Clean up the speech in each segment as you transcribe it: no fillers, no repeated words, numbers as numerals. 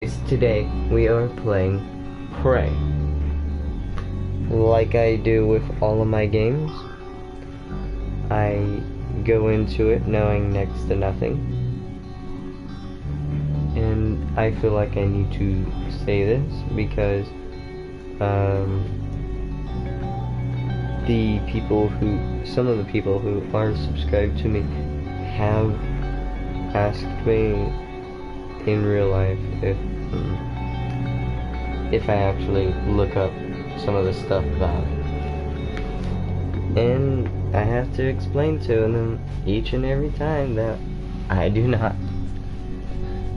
guys, today we are playing Prey. Like I do with all of my games, I go into it knowing next to nothing. And I feel like I need to say this because some of the people who aren't subscribed to me have asked me in real life if I actually look up some of the stuff about it. And I have to explain to them each and every time that I do not.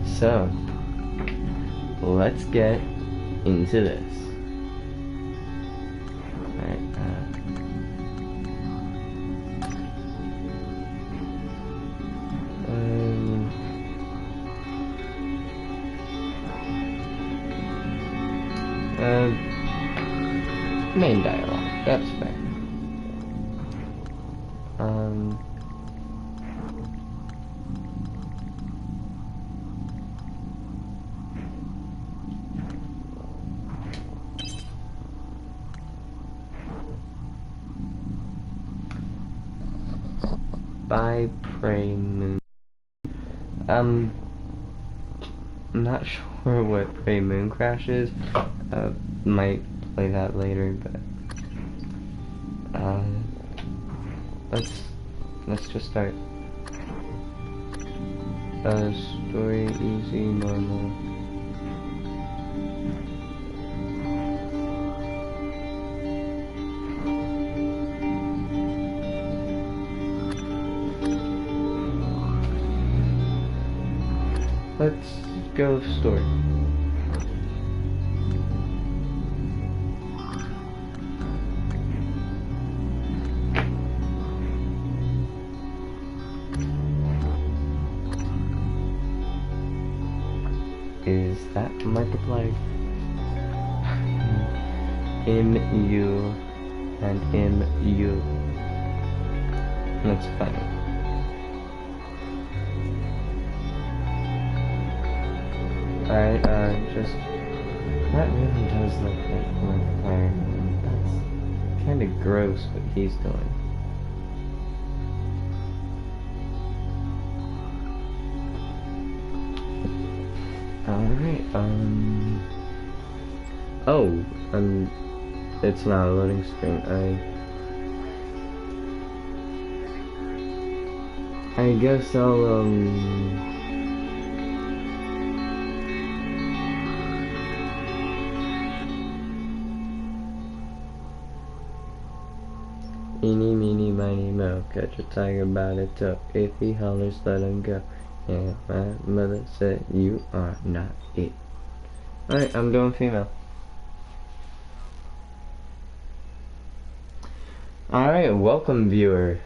So, let's get into this. Main dialogue, that's fair. By Prey Moon. I'm not sure what Prey Moon Crash is. Might play that later, but let's just start. Story easy, normal. Let's go with story. Is that Markiplier? MU and MU. That's funny. Alright, that really does look like Markiplier. That's kinda gross what he's doing. Alright, it's not a loading screen. I guess I'll, eeny, meeny, miny, moe, catch a tiger by the toe. If he hollers, let him go. And my mother said, you are not it. Alright, I'm doing female. Alright, welcome viewer.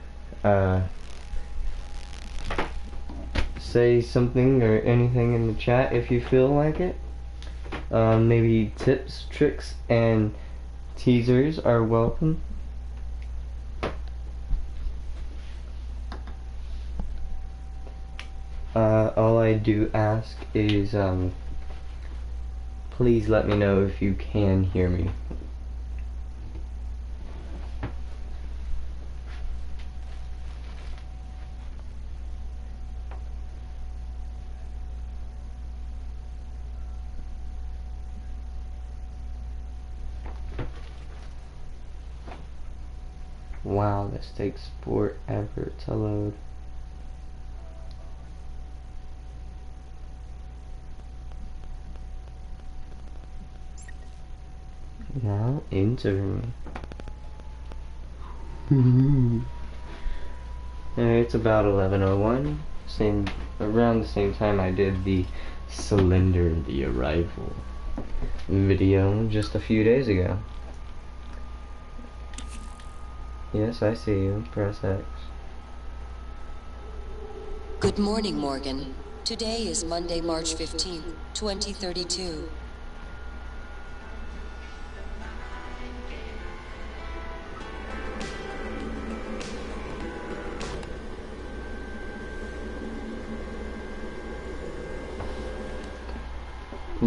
Say something or anything in the chat if you feel like it. Maybe tips, tricks, and teasers are welcome. All I do ask is, please let me know if you can hear me. Wow, this takes forever to load. Now entering. It's about 11:01. Around the same time I did the Slender the Arrival video just a few days ago. Yes, I see you. Press X. Good morning, Morgan. Today is Monday, March 15th, 2032.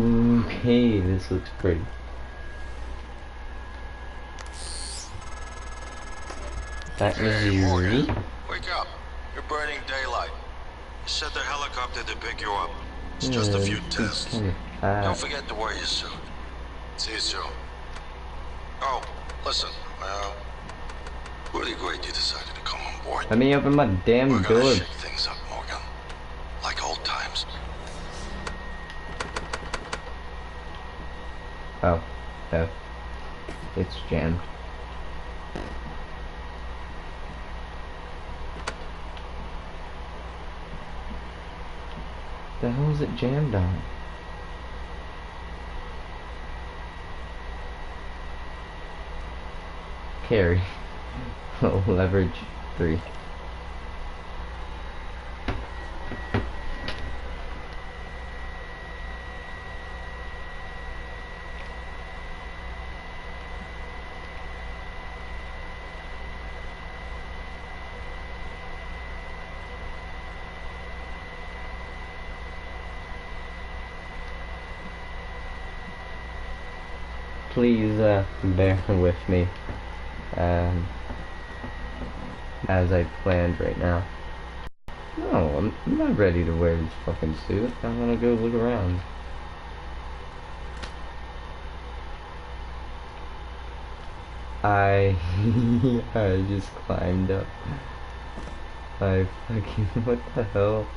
Okay, this looks pretty. That Hey, Missouri. Morgan. Wake up. You're burning daylight. Set the helicopter to pick you up. It's just a few This dude's tests. kind of fat. Don't forget to wear your suit. See you soon. Oh, listen. Really great you decided to come on board. Let me open my damn We're gonna door. shake things up, Morgan. Like old times. Oh, no. It's jammed. The hell is it jammed on? Carry. Oh, leverage 3. Please bear with me as I planned right now. No, I'm not ready to wear this fucking suit. I want to go look around. I just climbed up. I fucking what the hell?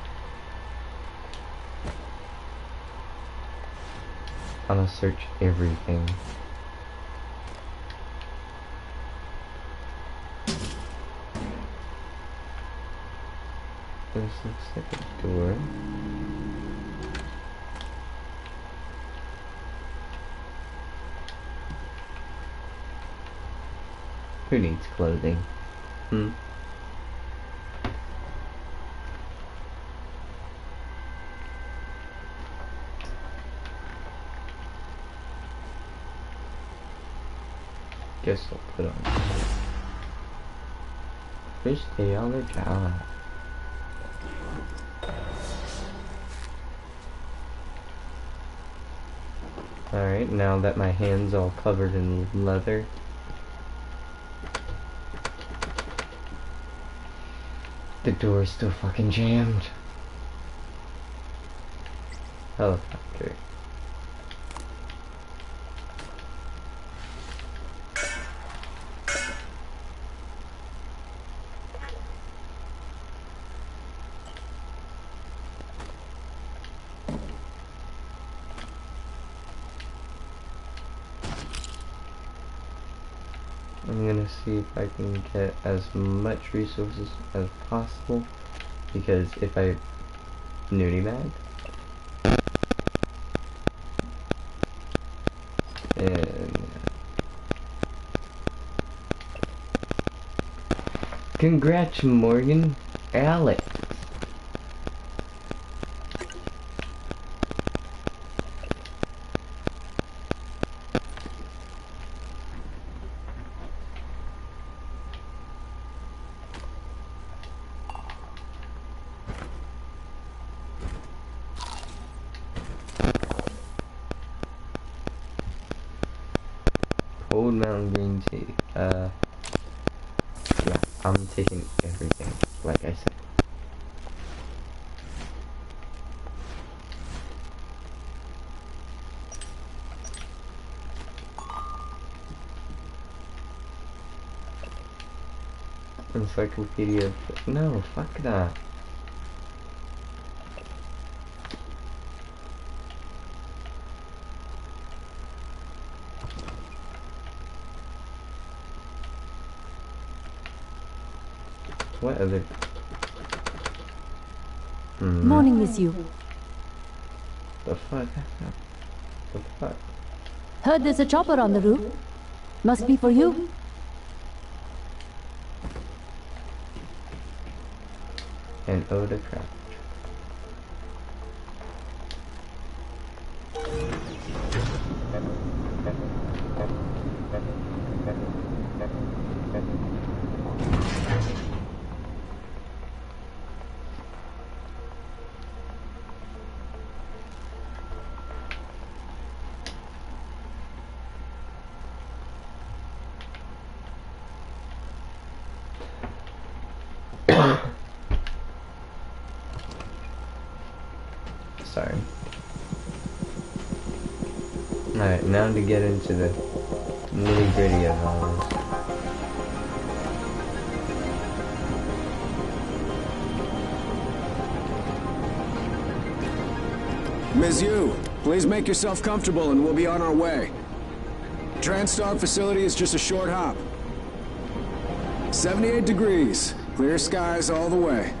I'm gonna search everything. This looks like a door. Who needs clothing? Hmm? Guess I'll put on. First day on the job. Alright, now that my hand's all covered in leather. The door's still fucking jammed. Helicopter. I'm gonna see if I can get as much resources as possible, because if I nudie mag and congrats Morgan, Alex. Old Mountain Green Tea. Yeah, I'm taking everything, like I said. Encyclopedia. No, fuck that. What other? Morning, miss you. The fuck? The fuck? Heard there's a chopper on the roof. Must be for you. And Oda crap. Alright, now to get into the nitty gritty of all this. Ms. Yu, please make yourself comfortable and we'll be on our way. Transtar facility is just a short hop. 78 degrees. Clear skies all the way.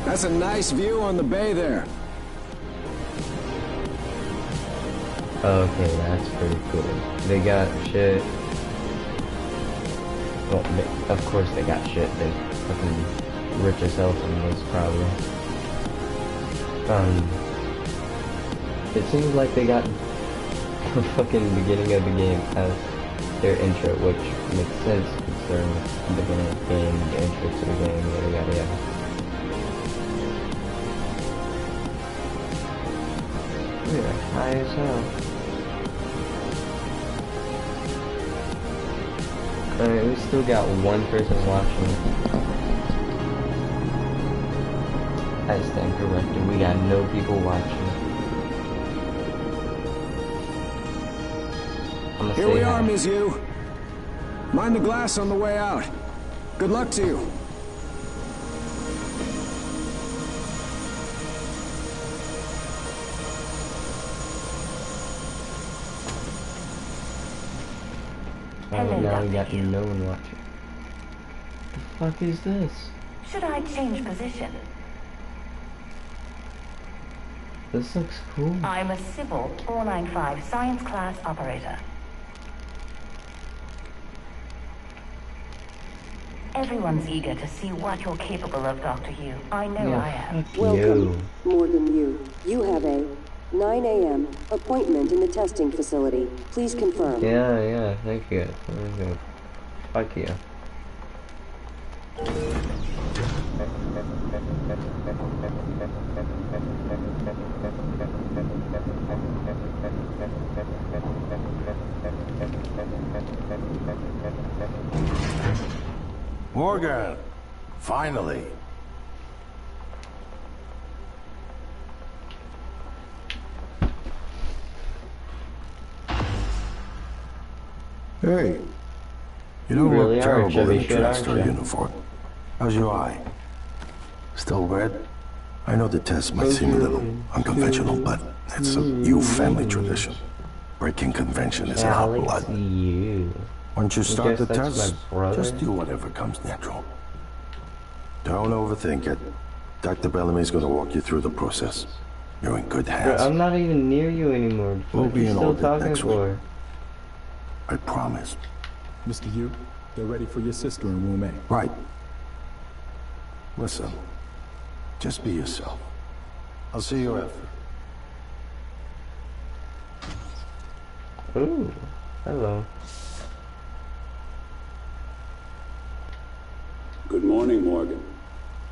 That's a nice view on the bay there. Okay, that's pretty cool. They got shit. Well, of course they got shit. They fucking rich as hell from this, probably. It seems like they got the fucking beginning of the game as their intro, which makes sense considering the beginning of the game, the intro to the game, yada yada yada. Yeah, high as hell. Alright, we still got one person watching. I stand corrected, we got no people watching. Here we are, Ms. Yu. Mind the glass on the way out. Good luck to you. Hello, now we Dr. got no one watching. The fuck is this? Should I change position? This looks cool. I'm a Sybil 495 science class operator. Everyone's eager to see what you're capable of, Dr. Yu. I know I am. Fuck Welcome, you. Morgan Yu. You have a 9 a.m. appointment in the testing facility. Please confirm. Yeah, thank you. Fuck you. Morgan! Finally! Hey, you don't really look are a terrible chubby in a shit, aren't Transtar you? uniform. How's your eye? Still red? I know the test might seem a little unconventional, but it's a Yu family tradition. Breaking convention is in our blood. You. Once you start the guess that's test, my brother? just do whatever comes natural. Don't overthink it. Dr. Bellamy's gonna walk you through the process. You're in good Bro, hands. I'm not even near you anymore. We'll What are be you in still orbit talking next week. for? I promise. Mr. Yu, they're ready for your sister in room A. Right. Listen, just be yourself. I'll see you after. Ooh, hello. Good morning, Morgan.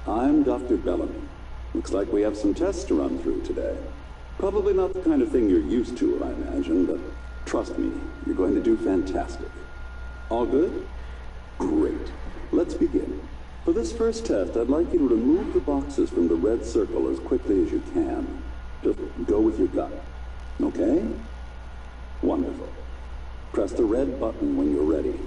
I'm Dr. Bellamy. Looks like we have some tests to run through today. Probably not the kind of thing you're used to, I imagine, but trust me, you're going to do fantastic. All good? Great. Let's begin. For this first test, I'd like you to remove the boxes from the red circle as quickly as you can. Just go with your gut. Okay? Wonderful. Press the red button when you're ready.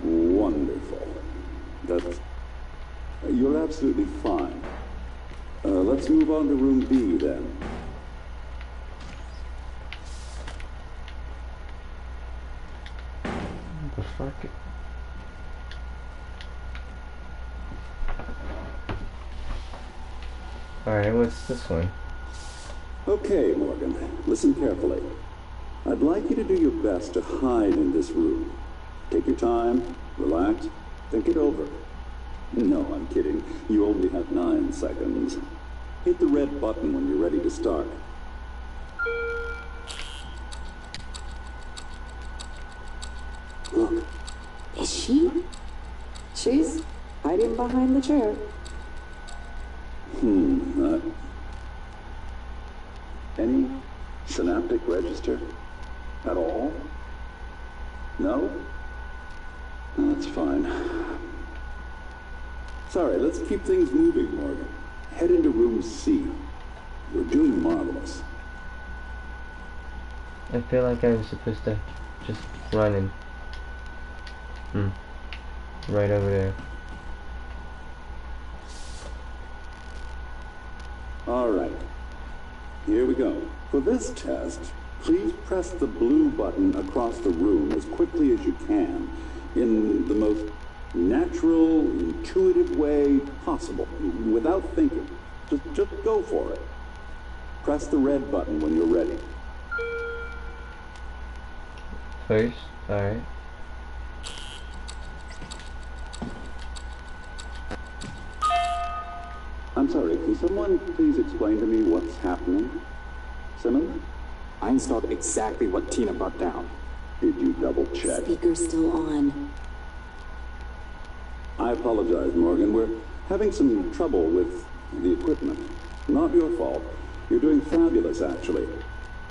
Wonderful. You're absolutely fine. Let's move on to room B then. The fuck? Alright, what's this one? Okay, Morgan, listen carefully. I'd like you to do your best to hide in this room. Take your time, relax, think it over. No, I'm kidding. You only have 9 seconds. Hit the red button when you're ready to start. Look, is she? She's hiding behind the chair. Any synaptic register? At all? No? That's fine. Sorry, let's keep things moving, Morgan. Head into room C. You're doing marvelous. I feel like I was supposed to just run in. Right over there. Alright. Here we go. For this test, please press the blue button across the room as quickly as you can, in the most natural, intuitive way possible, without thinking. Just go for it. Press the red button when you're ready. First, alright. I'm sorry, can someone please explain to me what's happening? Simmons? I installed exactly what Tina brought down. Did you double check? Speaker's still on. I apologize, Morgan. We're having some trouble with the equipment. Not your fault. You're doing fabulous, actually.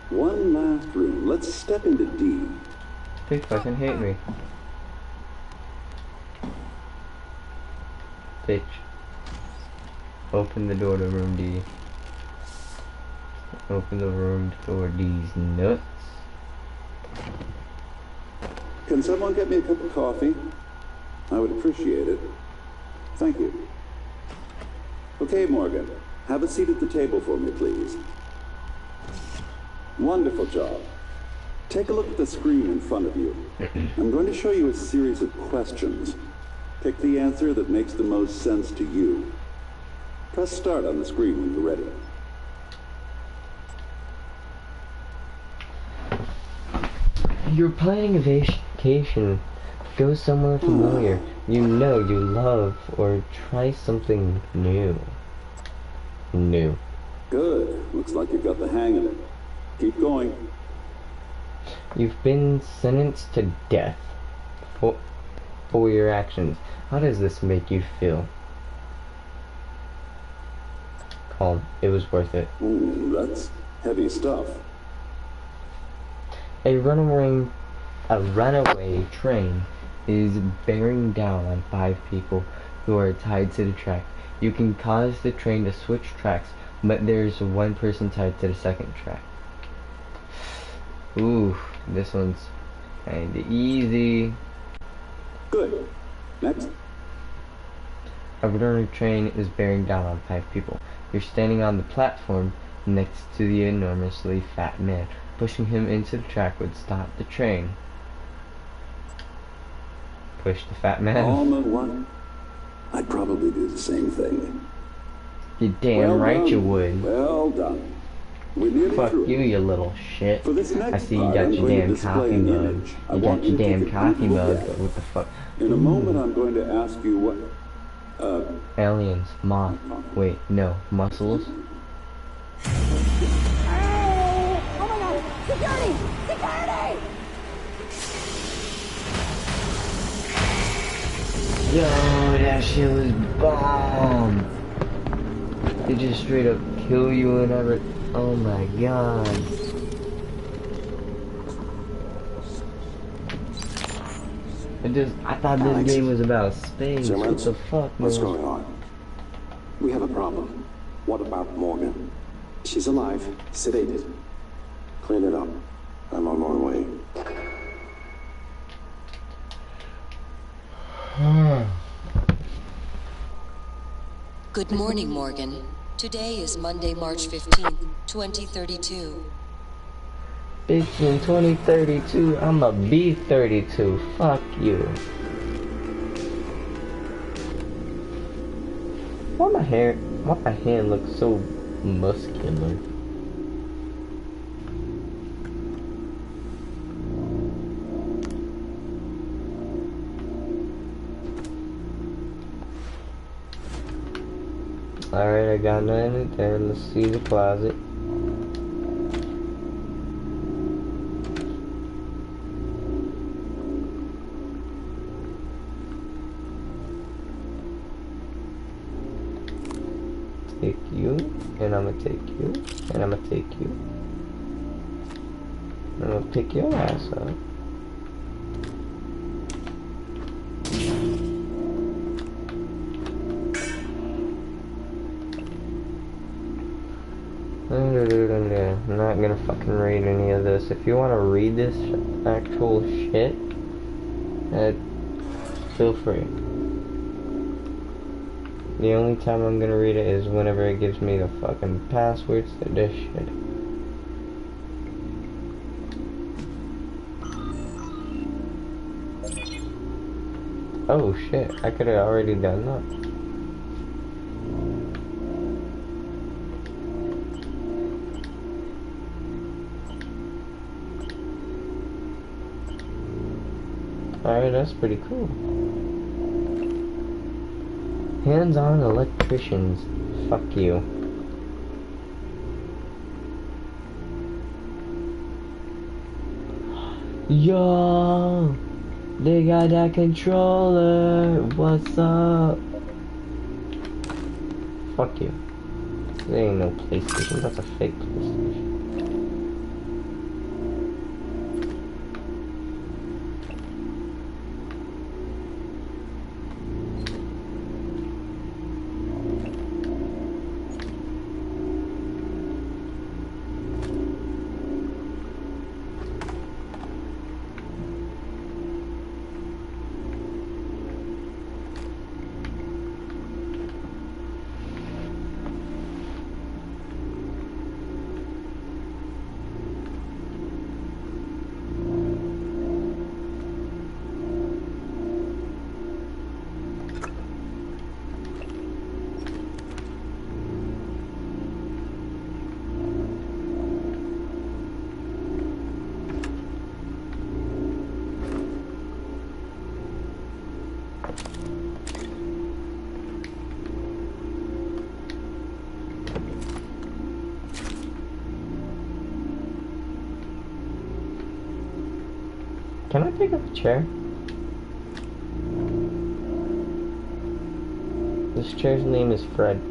One last room. Let's step into D. They fucking hate me. Bitch. Open the door to room D. Open the room door D's nuts. Can someone get me a cup of coffee? I would appreciate it. Thank you. Okay, Morgan. Have a seat at the table for me, please. Wonderful job. Take a look at the screen in front of you. I'm going to show you a series of questions. Pick the answer that makes the most sense to you. Press start on the screen when you're ready. You're planning a vacation. Go somewhere familiar. You know you love, or try something new. New. Good. Looks like you've got the hang of it. Keep going. You've been sentenced to death for your actions. How does this make you feel? Calm. It was worth it. That's heavy stuff. A runaway train is bearing down on 5 people who are tied to the track. You can cause the train to switch tracks, but there's 1 person tied to the second track. Ooh, this one's kinda easy. Good. Next. A runaway train is bearing down on 5 people. You're standing on the platform next to the enormously fat man. Pushing him into the track would stop the train. Push the fat man. Almost one. I'd probably do the same thing. You damn well right done. you would. Well done. We're nearly Fuck through. you, you little shit. For this next I see you part, got I'm your going to damn display coffee an mug. image. I You want got your to damn take a coffee quick look mug. at it. What the fuck? In a moment, I'm going to ask you what... Aliens, moth. Wait, no, muscles. Oh my god! Security! Security! Yo, that shit was bomb. They just straight up kill you and everything. Oh my god. I thought this game was about space. Simmons? What the fuck, man? What's going on? We have a problem. What about Morgan? She's alive, sedated. Clean it up. I'm on my way. Good morning, Morgan. Today is Monday, March 15th, 2032. Bitch, in 2032, I'm a B32. Fuck you. Why my hand looks so muscular? Alright, I got nothing in there. Let's see the closet. Take you, and I'm gonna take you, and I'm gonna take you. I'm gonna pick your ass up. I'm not gonna fucking read any of this. If you wanna read this actual shit, feel free. The only time I'm gonna read it is whenever it gives me the fucking passwords to this shit. Oh shit, I could've already done that. Alright, that's pretty cool. Hands-on electricians. Fuck you. Yo! They got that controller! What's up? Fuck you. There ain't no PlayStation, that's a fake PlayStation. Can I pick up a chair? This chair's name is Fred.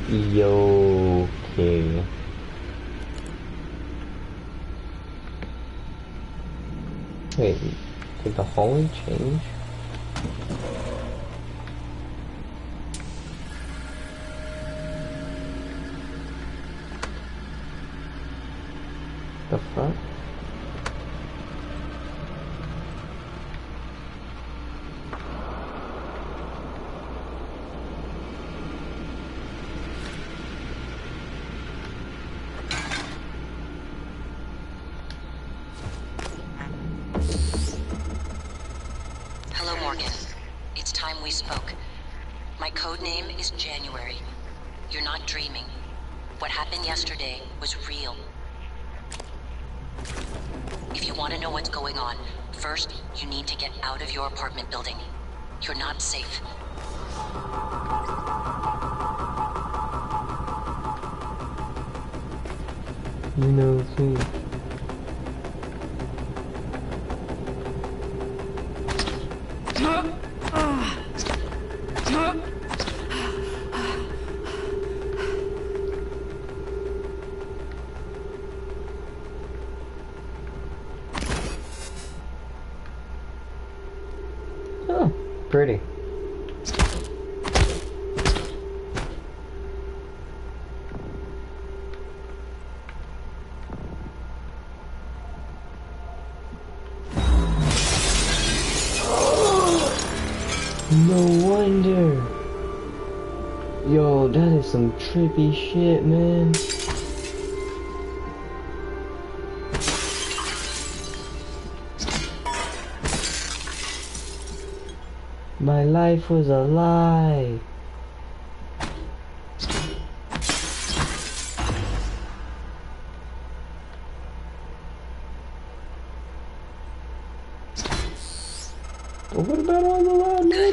Yo, okay. Wait, did the hallway change? The fuck? Hello, Morgan. It's time we spoke. My code name is January. You're not dreaming. What happened yesterday was real. If you want to know what's going on, first, you need to get out of your apartment building. You're not safe. You know, see. Oh, pretty. No wonder. Yo, that is some trippy shit, man. My life was a lie.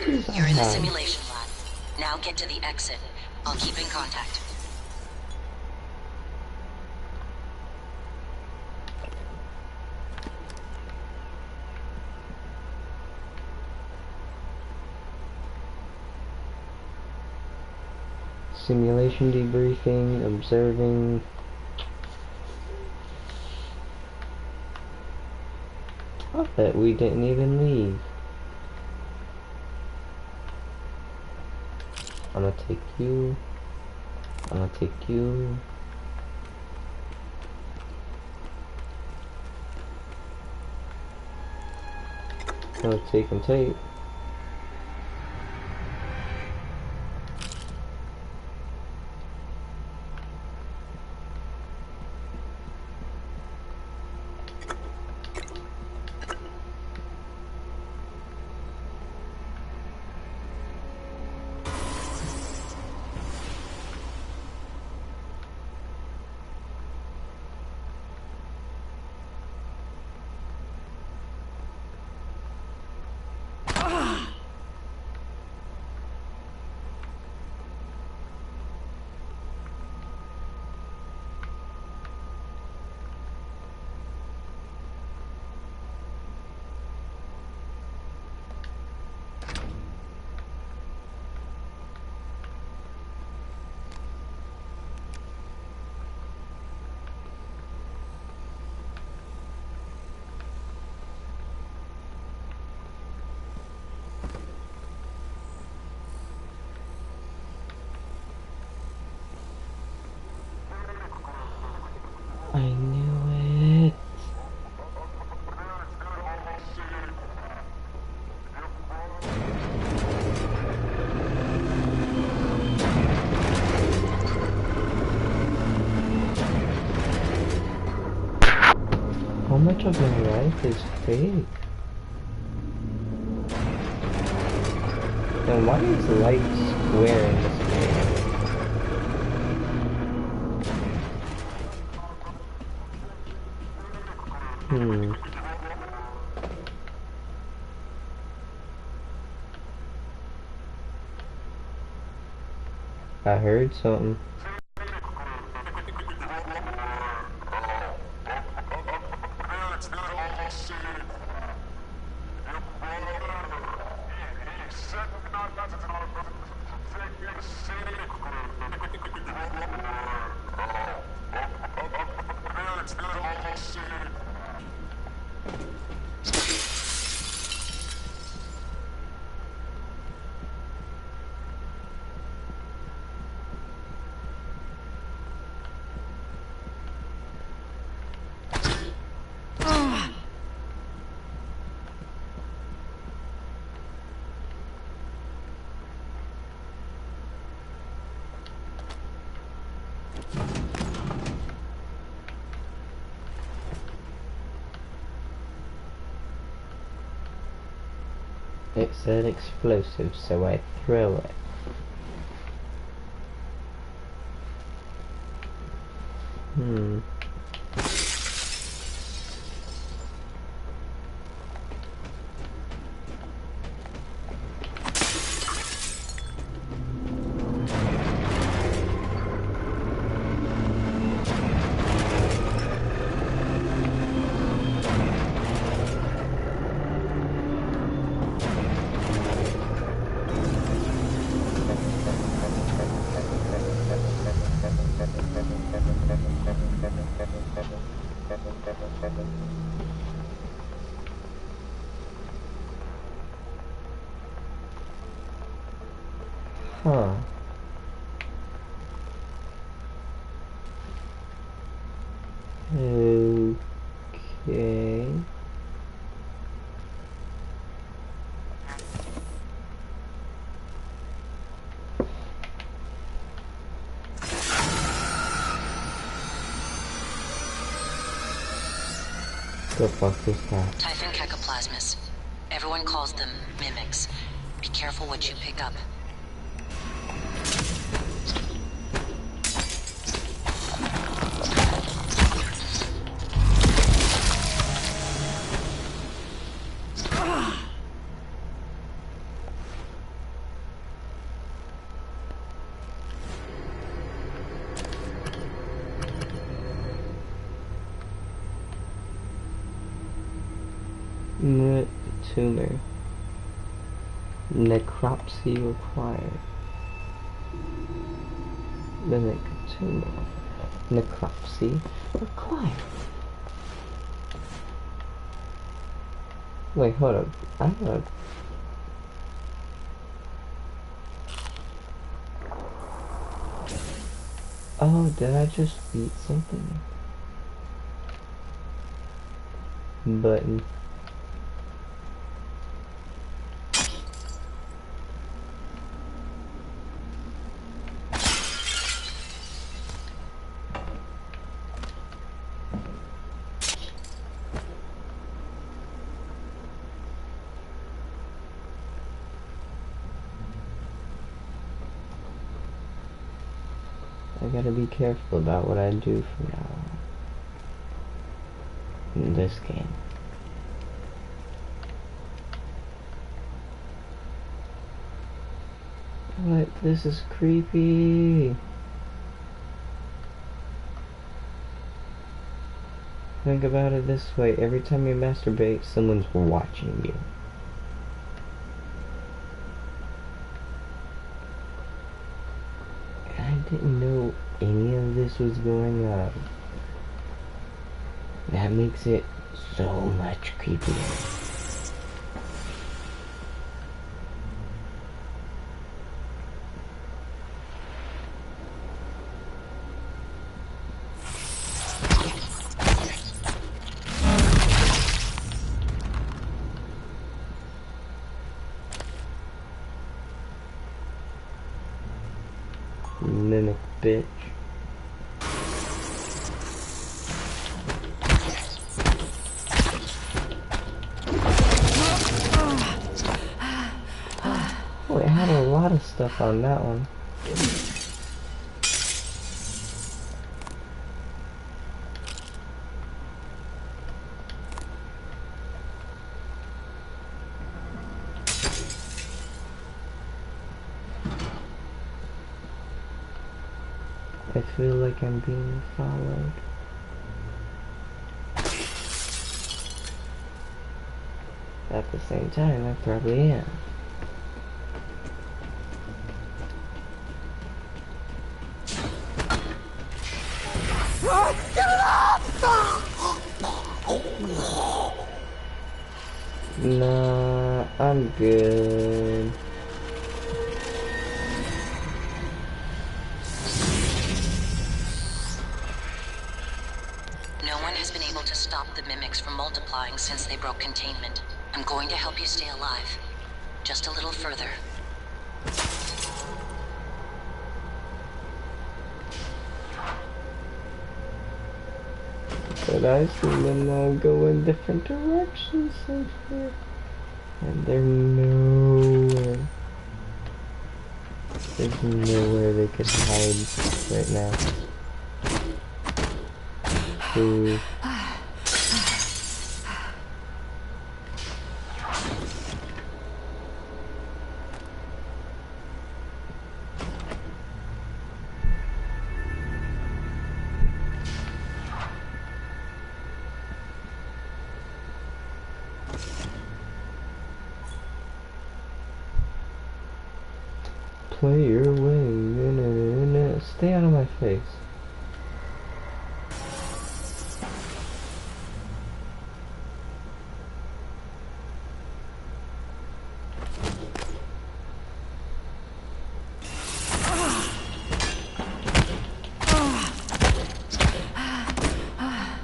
You're in the simulation lab. Now get to the exit. I'll keep in contact. Simulation debriefing, observing. I bet we didn't even leave. I'm gonna take you. I'm gonna take you. No take and take. I knew it. How much of my life is fake? And why is light square in this game? I heard something. It said explosive, so I throw it. Huh. Okay. The fuck is that? Typhon cacoplasmas. Everyone calls them mimics. Be careful what you pick up. Tumor. Necropsy required. Mimic tumor. Necropsy required. Wait, hold up. I thought... Oh, did I just beat something? Button. I gotta be careful about what I do from now on in this game. What? This is creepy. Think about it this way, every time you masturbate, someone's watching you. I didn't know any of this was going on. That makes it so much creepier. Mimic bitch. Oh, it had a lot of stuff on that one. I feel like I'm being followed. At the same time, I probably am. Nah, I'm good. No one has been able to stop the mimics from multiplying since they broke containment. I'm going to help you stay alive. Just a little further. But I see them all go in different directions so far. And they're nowhere. There's nowhere they could hide right now. Ooh. Play your way. Stay out of my face.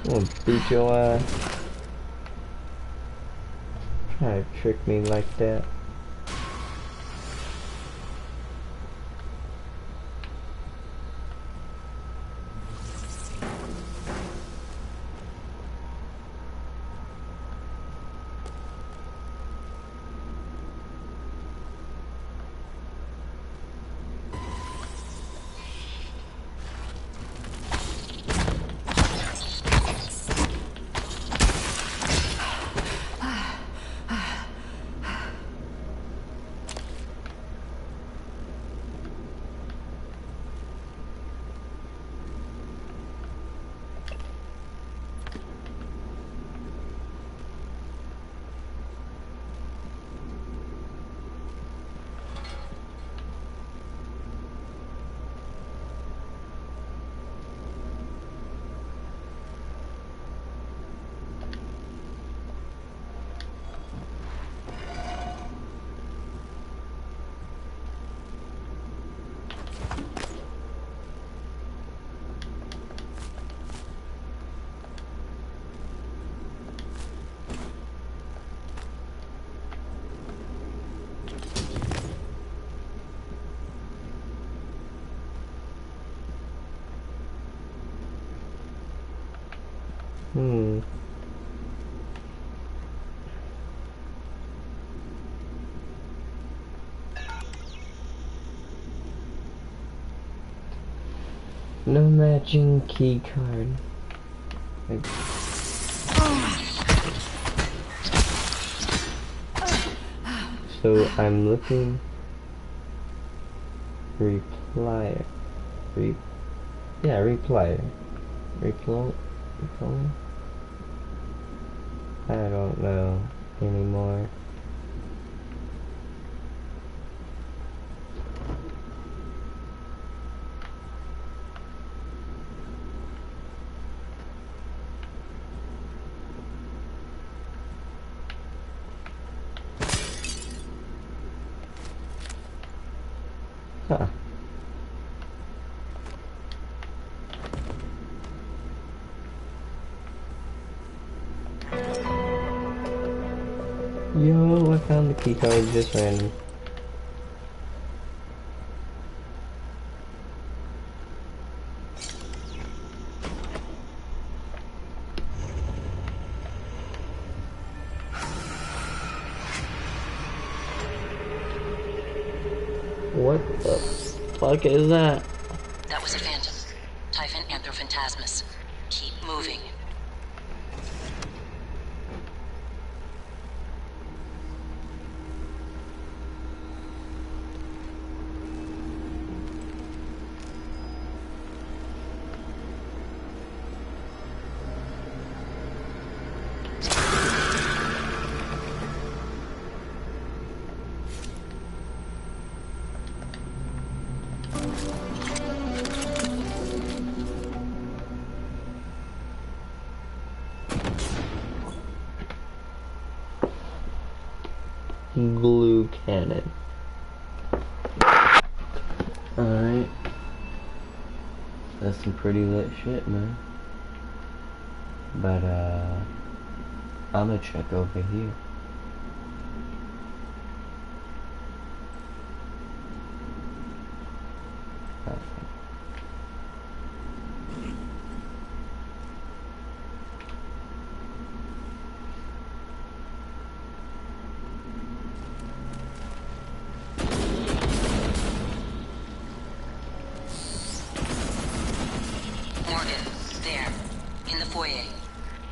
I'm gonna beat your ass. Try to trick me like that. No matching key card. Like, so I'm looking replier. Replier. Reply? I don't know anymore. Huh. Yo, I found the key card just random. What the fuck is that? That was a phantom. Typhon Anthrophantasmus. Keep moving. Glue cannon. Alright. That's some pretty lit shit, man. But, I'ma check over here.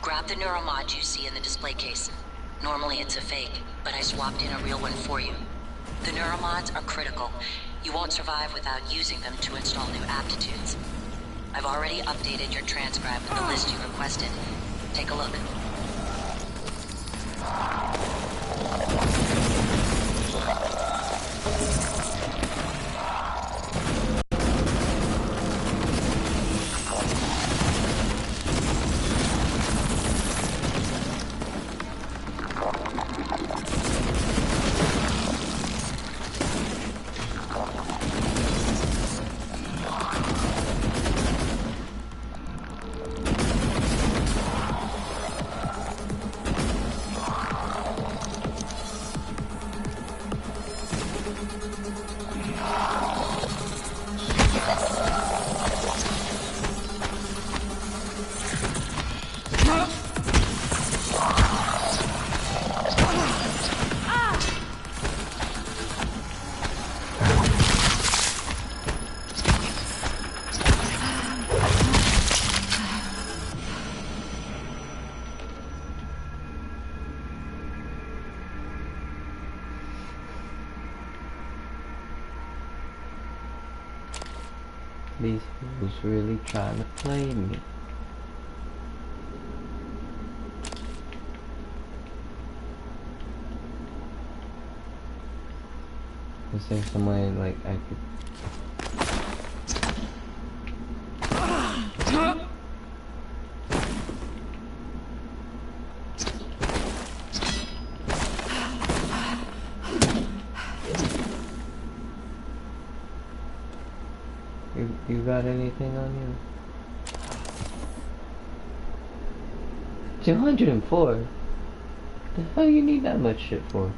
Grab the neuromod you see in the display case. Normally it's a fake, but I swapped in a real one for you. The neuromods are critical. You won't survive without using them to install new aptitudes. I've already updated your transcribe with the list you requested. Take a look. These fools really trying to play me. Is there some way, like, I could... You got anything on you? 204? The hell you need that much shit for?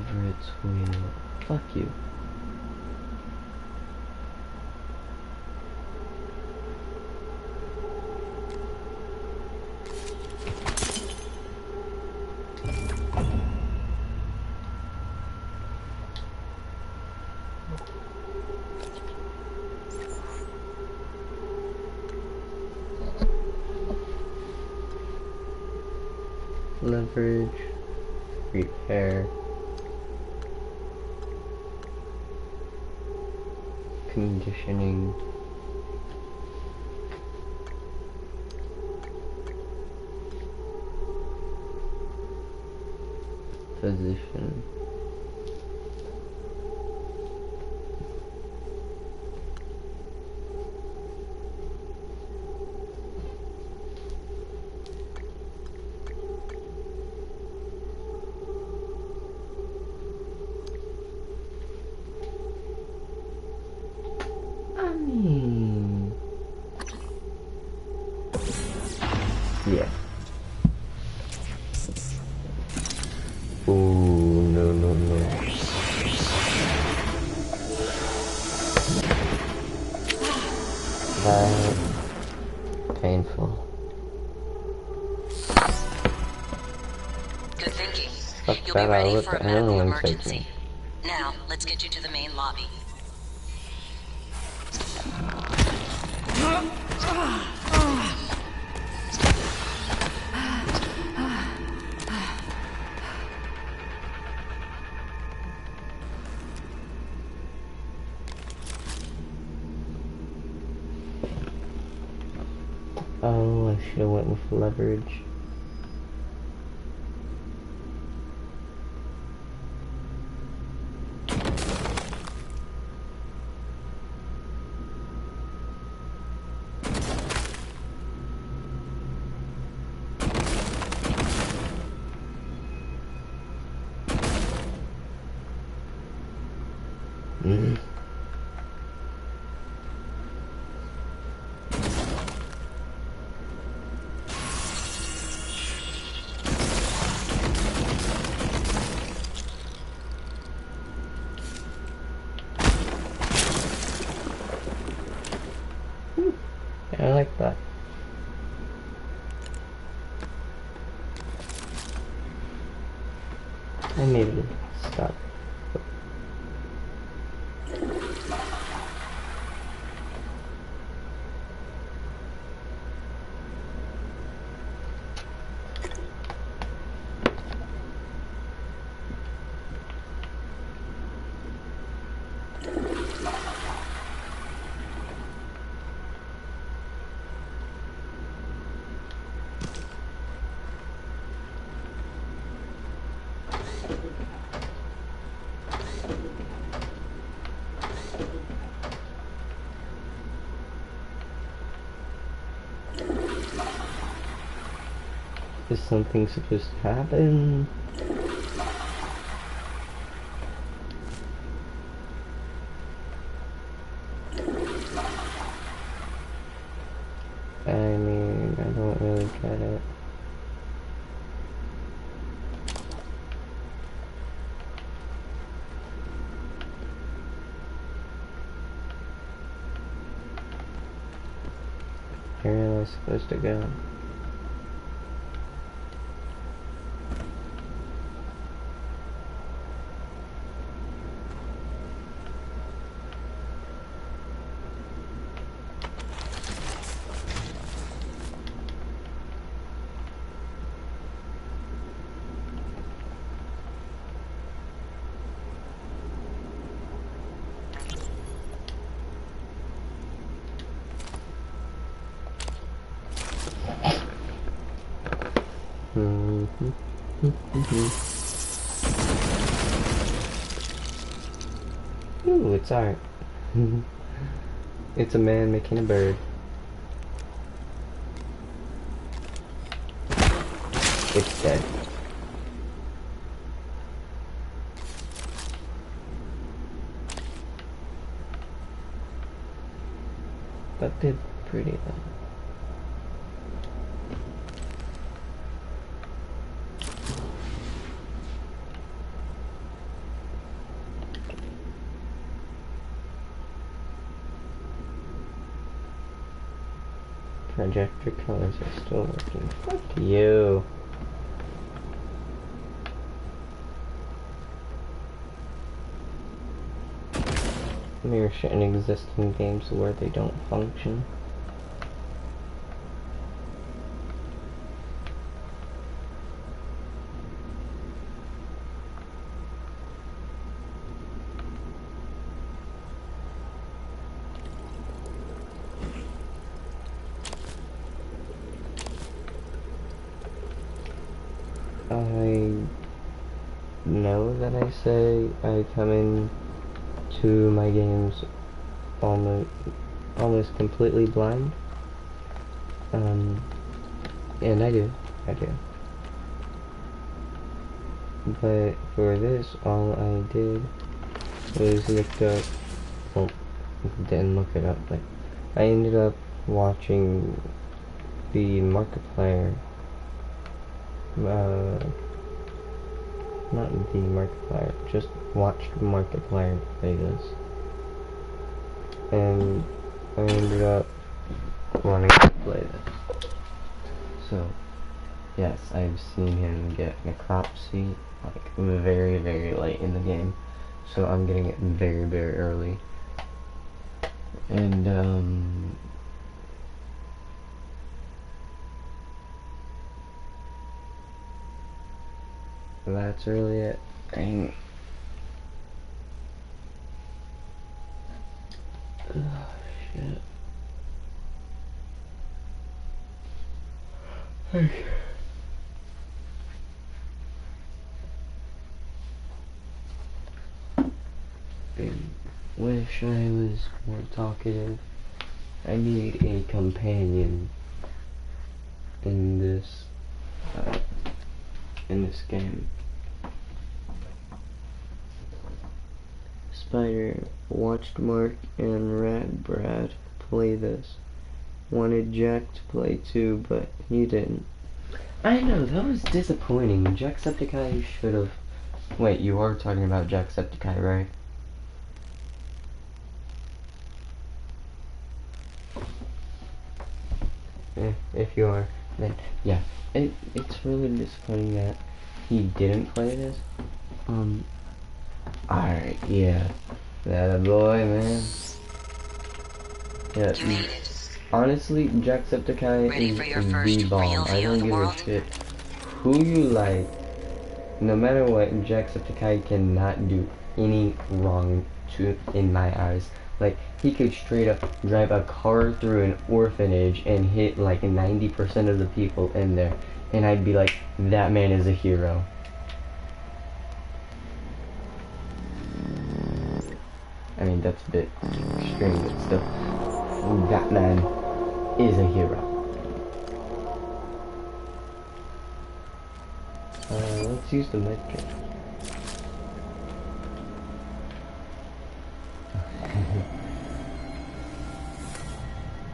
Everett's wheel. Fuck you. Leverage, repair, conditioning, position, yeah. Ooh, no, no, no. That painful. Good thinking. Fuck You'll be that, ready let for the a medical ambulance take emergency. me. Now, let's get you to the main lobby. Oh, I should have went with leverage. I like that. I needed to stop. Is something supposed to happen? I mean, I don't really get it. Where am I supposed to go? Ooh, it's art. It's a man making a bird. It's dead. That did pretty though. Projector colors are still working. Fuck you. Mirror shouldn't exist in games where they don't function. I know that I say I come in to my games almost completely blind, and I do. But for this, all I did was look up, well, didn't look it up, but I ended up watching the Markiplier, not the Markiplier, just watched Markiplier play this. And I ended up wanting to play this. So, yes, I've seen him get necropsy, like, very, very late in the game. So I'm getting it very, very early. And, that's really it. And oh shit. Okay. I wish I was more talkative. I need a companion in this game. Spider watched Mark and Rad Brad play this. Wanted Jack to play too, but he didn't. I know, that was disappointing. Jacksepticeye should have... Wait, you are talking about Jacksepticeye, right? If you are, then yeah. It's really disappointing that he didn't play this. Alright, yeah. That a boy, man. Yeah, honestly, Jacksepticeye is the bomb. I don't give a shit who you like. No matter what, Jacksepticeye cannot do any wrong in my eyes. Like, he could straight up drive a car through an orphanage and hit like 90% of the people in there. And I'd be like, that man is a hero. I mean, that's a bit extreme, but still. That man is a hero. Let's use the medkit.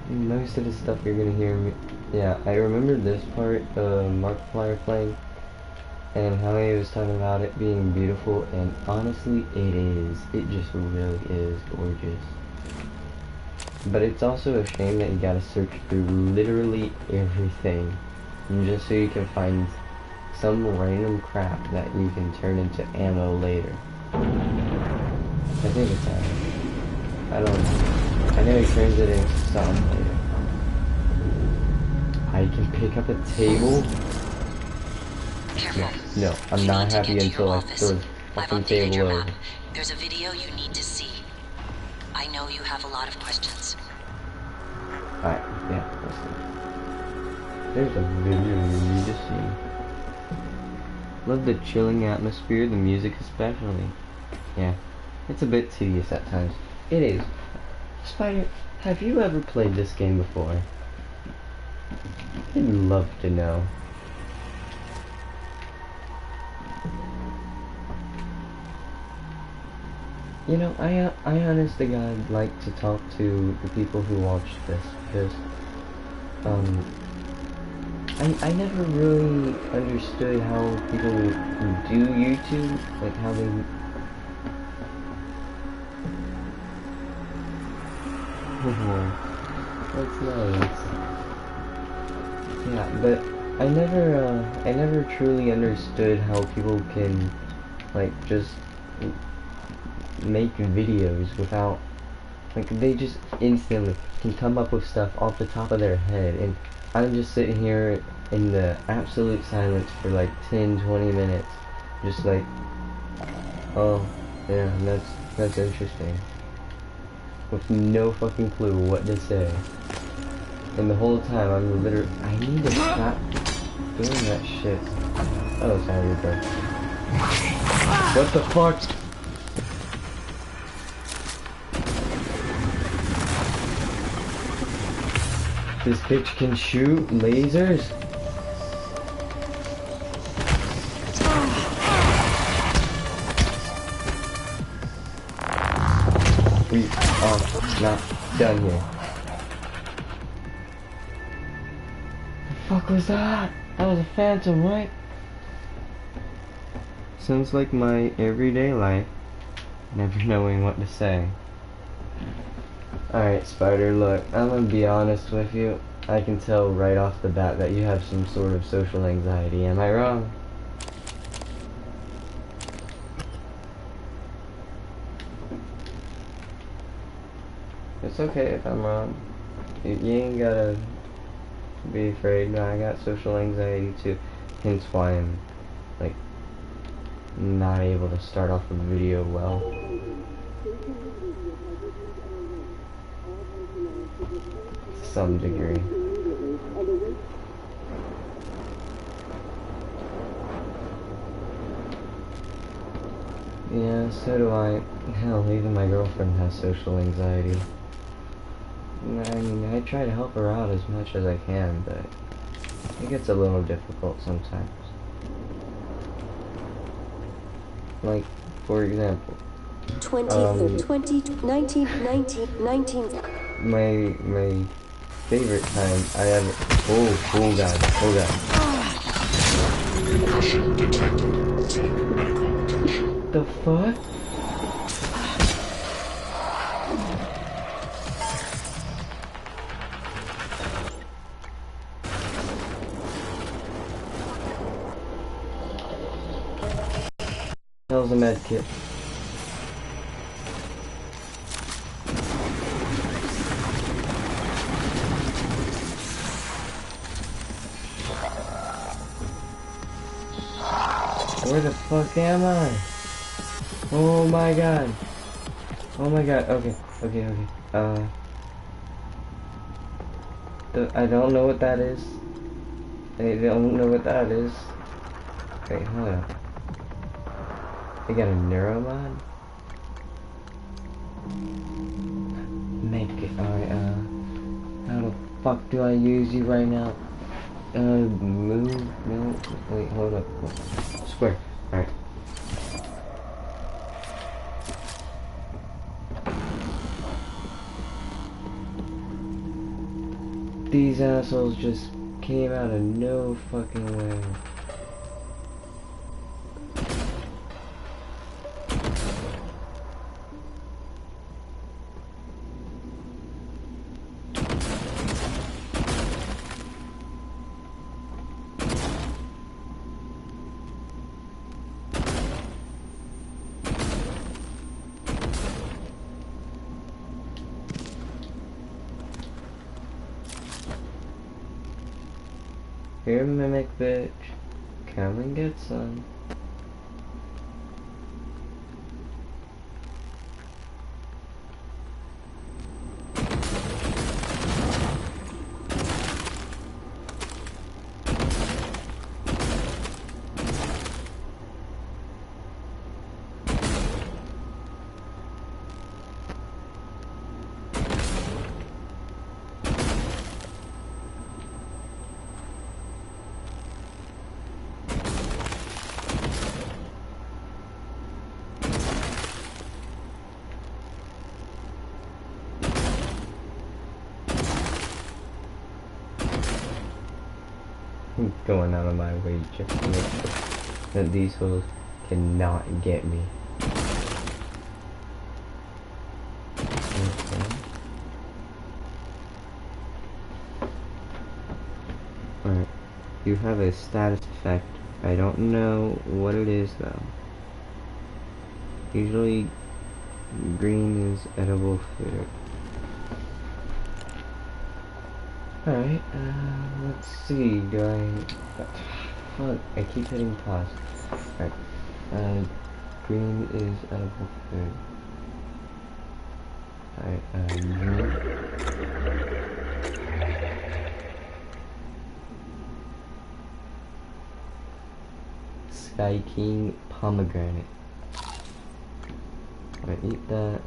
Most of the stuff you're gonna hear me. Yeah, I remember this part of Markiplier playing and how he was talking about it being beautiful, and honestly, it is. It just really is gorgeous. But it's also a shame that you gotta search through literally everything just so you can find some random crap that you can turn into ammo later. I think it's ammo. I don't know. I know he turns it into something later. I can pick up a table? No, I'm not happy until I throw the fucking table over. There's a video you need to see. I know you have a lot of questions. Alright, yeah, let's see. There's a video you need to see. Love the chilling atmosphere, the music especially. Yeah, it's a bit tedious at times. It is. Spider, have you ever played this game before? I'd love to know. You know, I honest to God like to talk to the people who watch this, because I never really understood how people do YouTube, like how they... That's nice. Yeah, but I never truly understood how people can, like, just make videos without, like, they just instantly can come up with stuff off the top of their head, and I'm just sitting here in the absolute silence for like 10-20 minutes, just like, oh, yeah, that's interesting, with no fucking clue what to say. And the whole time I'm literally, I need to stop doing that shit. Oh, sorry, bro. What the fuck? This bitch can shoot lasers? We are not done here. The fuck was that? That was a phantom, right? Sounds like my everyday life, never knowing what to say. Alright, Spider, look, I'm gonna be honest with you. I can tell right off the bat that you have some sort of social anxiety. Am I wrong? It's okay if I'm wrong. You ain't gotta be afraid. No, I got social anxiety too. Hence why I'm, like, not able to start off a video well. Some degree. Yeah, so do I. Hell, even my girlfriend has social anxiety. I mean, I try to help her out as much as I can, but it gets a little difficult sometimes. Like, for example, 19. my favorite time I ever. Oh god, oh god. The fuck? Hell's a med kit. Where the fuck am I? Oh my god. Oh my god. Okay. I don't know what that is. I don't know what that is. Wait, hold up. I got a neuromod? Medkit. Alright, how the fuck do I use you right now? Move? No. Wait, hold up. Square. Alright. These assholes just came out of no fucking way. Here, mimic bitch. Come and get some. I'm going out of my way just to make sure that these hoes cannot get me. Okay. Alright. You have a status effect. I don't know what it is though. Usually green is edible food. Alright, let's see, do I... Fuck, I keep hitting pause. Alright, green is edible food. Alright, Sky King pomegranate. I'm gonna eat that.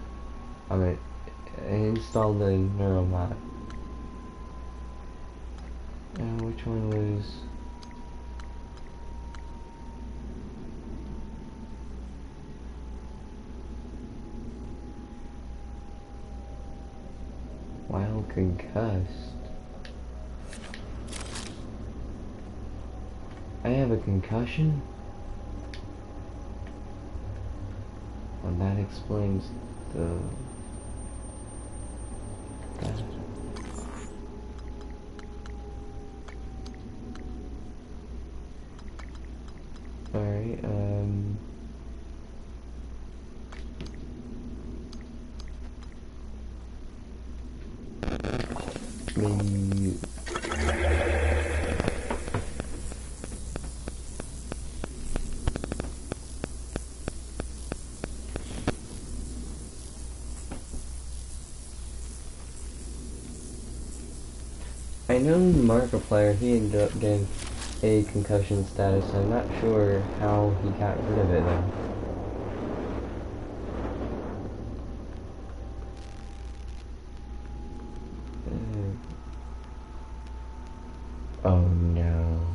I'm gonna install the neuromod. Which one was... While concussed? I have a concussion? Well, that explains the... that. Alright, maybe... I know Markiplier, he ended up getting a concussion status. I'm not sure how he got rid of it though. Oh no.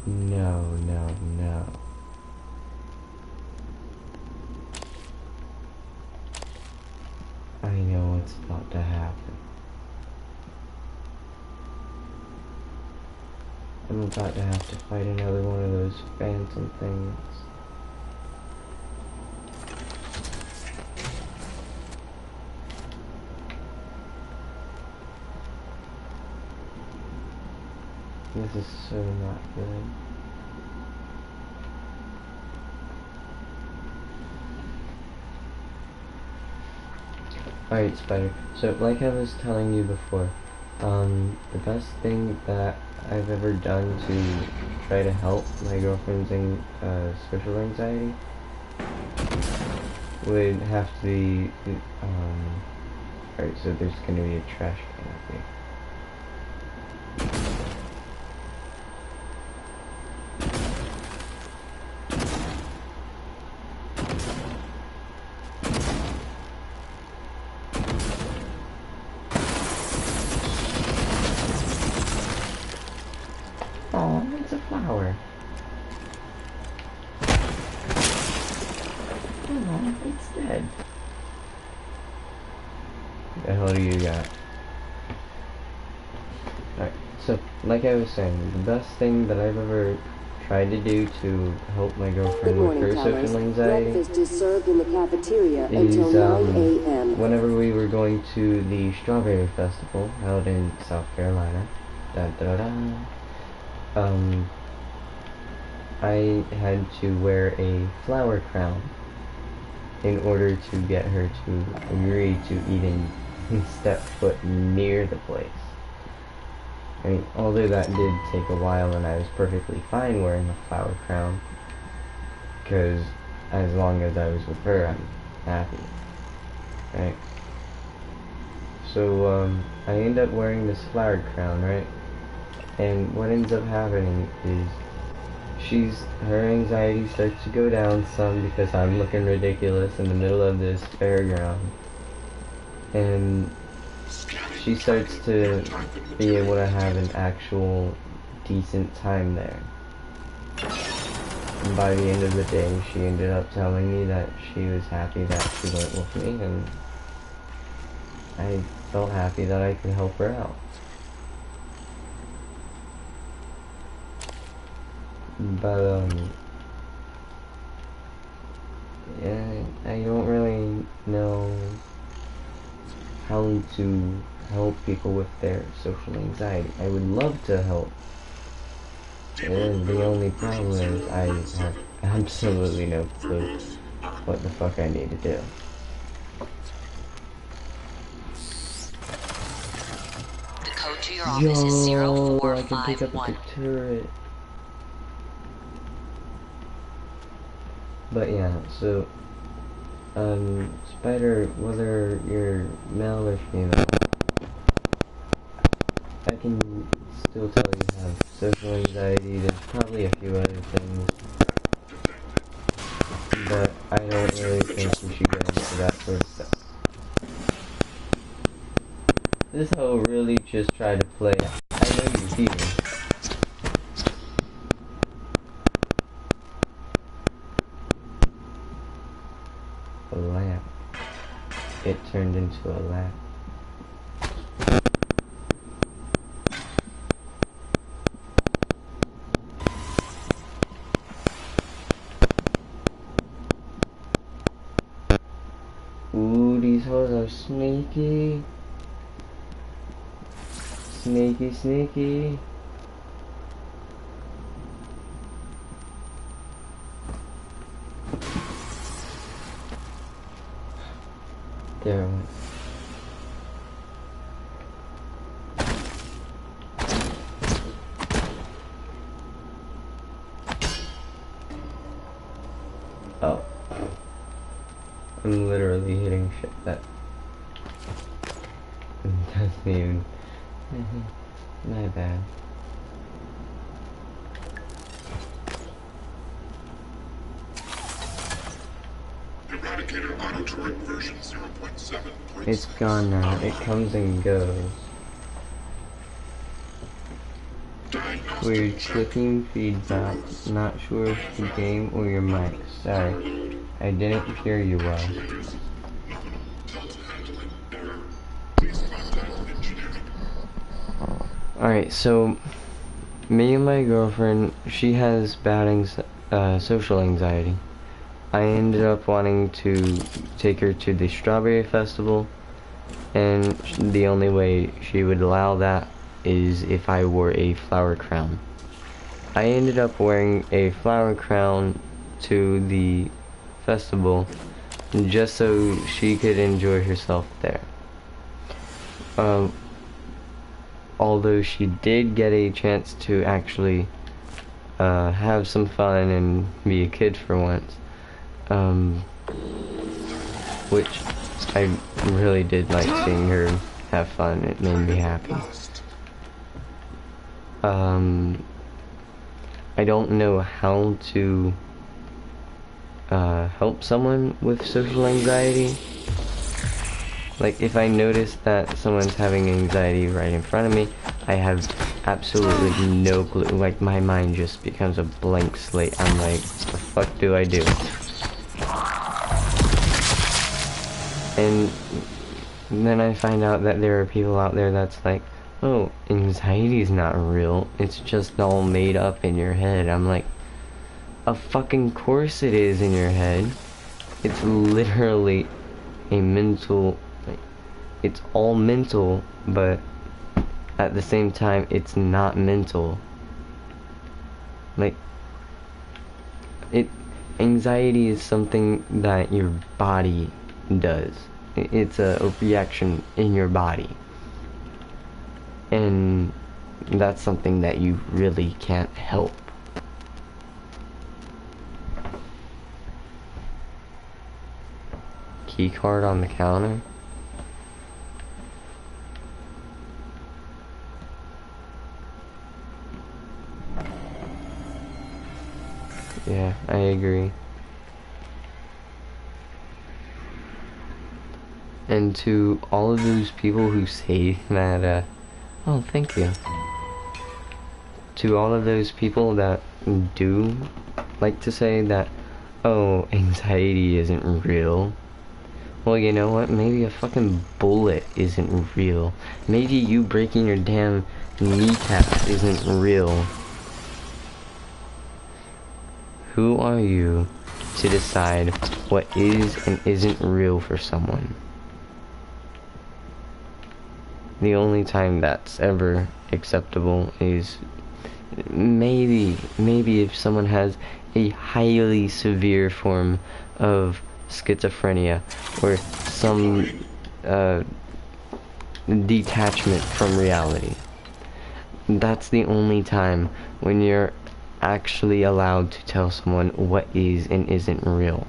No, no, no. I know what's about to happen. I'm about to have to fight another one of those phantom things. This is so not good. Alright, Spider. So, like I was telling you before, the best thing that I've ever done to try to help my girlfriend's social anxiety would have to be, alright, so there's gonna be a trash can up here. Oh, it's a flower. Oh, it's dead. What the hell do you got? Alright, so, like I was saying, the best thing that I've ever tried to do to help my girlfriend with her social anxiety Breakfast is served in the cafeteria is, until 9 a.m. whenever we were going to the Strawberry Festival out in South Carolina, I had to wear a flower crown in order to get her to agree to even step foot near the place. I mean, although that did take a while and I was perfectly fine wearing a flower crown, because as long as I was with her, I'm happy, right? So, I end up wearing this flower crown, right? And what ends up happening is her anxiety starts to go down some because I'm looking ridiculous in the middle of this fairground. And she starts to be able to have an actual decent time there. And by the end of the day, she ended up telling me that she was happy that she went with me, and I felt happy that I could help her out. But, yeah, I don't really know how to help people with their social anxiety. I would love to help. And the only problem is I have absolutely no clue what the fuck I need to do. The code to your office is I can pick up 0451. the turret. But yeah, so Spider, whether you're male or female, I can still tell you have social anxiety. There's probably a few other things, but I don't really think we should get into that sort of stuff. This hoe really just tried to play. I know you're here. A lamp. It turned into a lamp. Ooh, these hoes are sneaky. Sneaky, sneaky. There it went. Oh. I'm literally hitting shit that doesn't even. My bad. Eradicator auto turret version 0.7. It's gone now. It comes and goes. Weird clicking feedback. Not sure if the game or your mic. Sorry. I didn't hear you well. Alright, so me and my girlfriend, she has bad social anxiety. I ended up wanting to take her to the Strawberry Festival, and the only way she would allow that is if I wore a flower crown. I ended up wearing a flower crown to the festival just so she could enjoy herself there. Although she did get a chance to actually have some fun and be a kid for once, which I really did like seeing her have fun. It made me happy. I don't know how to help someone with social anxiety. Like, if I notice that someone's having anxiety right in front of me, I have absolutely no clue. Like, my mind just becomes a blank slate. I'm like, what the fuck do I do? And then I find out that there are people out there that's like, oh, anxiety is not real. It's just all made up in your head. I'm like, of fucking course it is in your head. It's literally a mental... It's all mental, but at the same time, it's not mental. Like, anxiety is something that your body does. It's a reaction in your body. And that's something that you really can't help. Key card on the counter. Yeah, I agree. And to all of those people who say that, oh, thank you. To all of those people that do like to say that, oh, anxiety isn't real. Well, you know what? Maybe a fucking bullet isn't real. Maybe you breaking your damn kneecap isn't real. Who are you to decide what is and isn't real for someone? the only time that's ever acceptable is maybe if someone has a highly severe form of schizophrenia or some detachment from reality. That's the only time when you're actually allowed to tell someone what is and isn't real.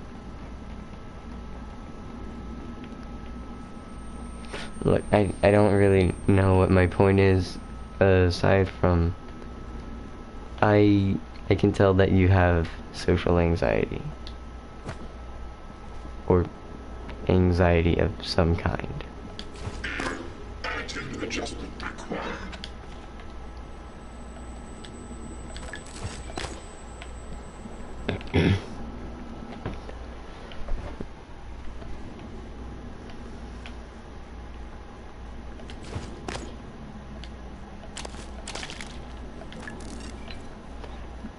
Look, I don't really know what my point is, aside from I can tell that you have social anxiety. Or anxiety of some kind. Attitude adjustment required.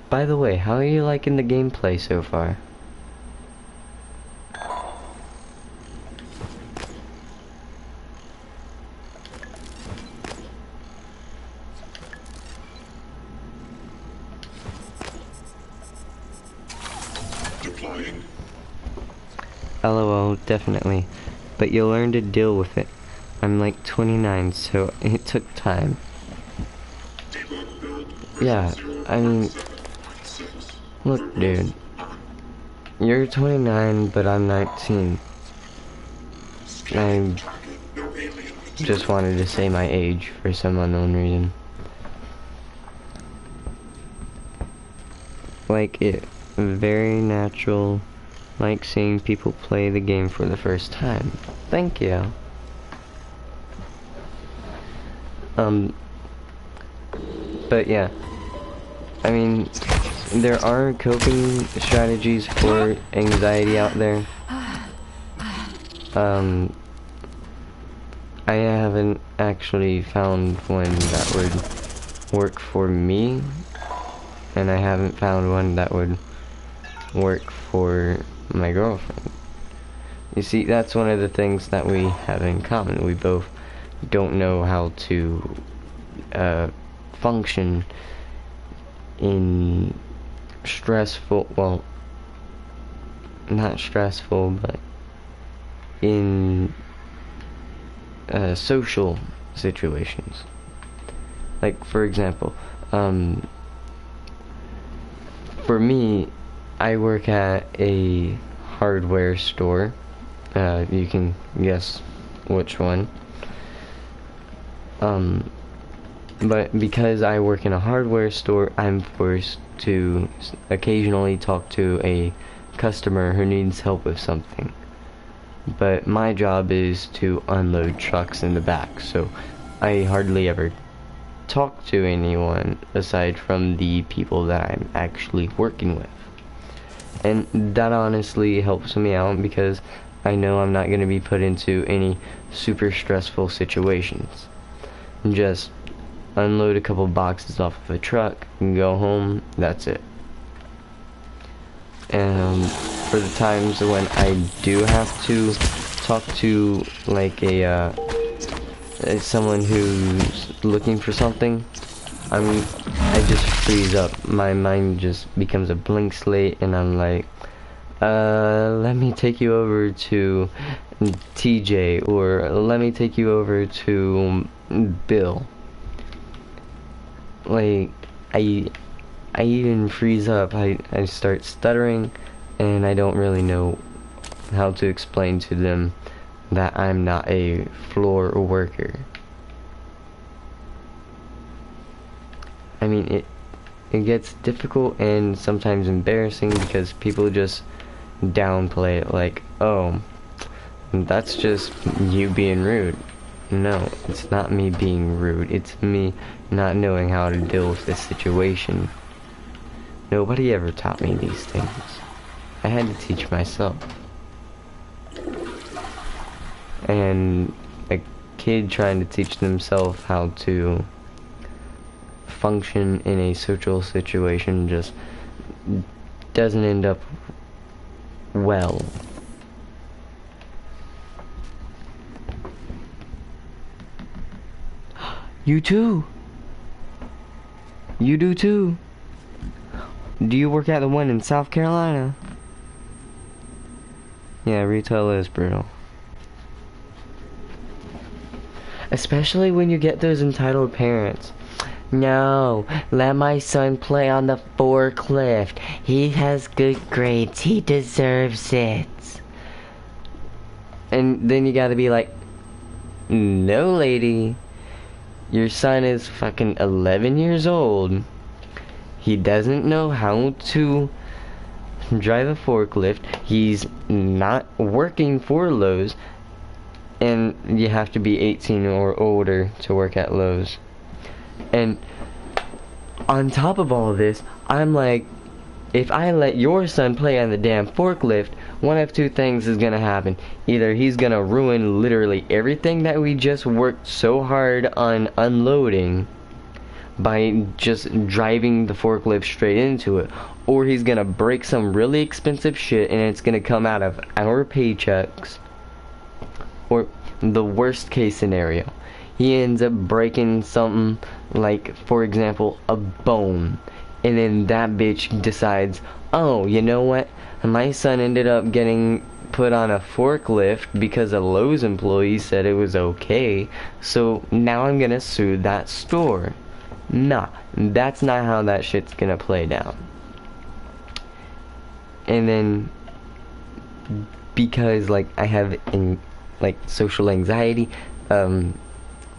By the way, how are you liking the gameplay so far? Deploying. LOL, definitely. But you'll learn to deal with it. I'm like 29, so it took time. Yeah, I mean, look, dude. You're 29, but I'm 19. I just wanted to say my age for some unknown reason. Like it, very natural, like seeing people play the game for the first time. Thank you. But yeah, I mean, there are coping strategies for anxiety out there. I haven't actually found one that would work for me, and I haven't found one that would work for my girlfriend. You see, that's one of the things that we have in common. We both don't know how to function in stressful, well, not stressful, but in social situations. Like, for example, for me, I work at a hardware store. You can guess which one. But because I work in a hardware store, I'm forced to occasionally talk to a customer who needs help with something. But my job is to unload trucks in the back, so I hardly ever talk to anyone aside from the people that I'm actually working with. And that honestly helps me out because I know I'm not going to be put into any super stressful situations. Just unload a couple boxes off of a truck and go home, that's it. And for the times when I do have to talk to like someone who's looking for something, I just freeze up. My mind just becomes a blank slate, and I'm like, let me take you over to TJ, or let me take you over to Bill. Like, I even freeze up. I start stuttering, and I don't really know how to explain to them that I'm not a floor worker. I mean, it gets difficult and sometimes embarrassing because people just downplay it, like, oh, that's just you being rude. No, it's not me being rude, it's me not knowing how to deal with this situation. Nobody ever taught me these things. I had to teach myself. And a kid trying to teach themselves how to function in a social situation just doesn't end up well. You too. You do too. Do you work at the one in South Carolina? Yeah, retail is brutal. Especially when you get those entitled parents. No, let my son play on the forklift. He has good grades. He deserves it. And then you gotta be like, no lady. Your son is fucking 11 years old. He doesn't know how to drive a forklift. He's not working for Lowe's. And you have to be 18 or older to work at Lowe's. And on top of all of this, I'm like, if I let your son play on the damn forklift, one of two things is gonna happen. Either he's gonna ruin literally everything that we just worked so hard on unloading by just driving the forklift straight into it, or he's gonna break some really expensive shit and it's gonna come out of our paychecks. Or the worst case scenario, he ends up breaking something like, for example, a bone, and then that bitch decides, oh, you know what, my son ended up getting put on a forklift because a Lowe's employee said it was okay, so now I'm gonna sue that store. Nah, that's not how that shit's gonna play down. And then, because like I have social anxiety,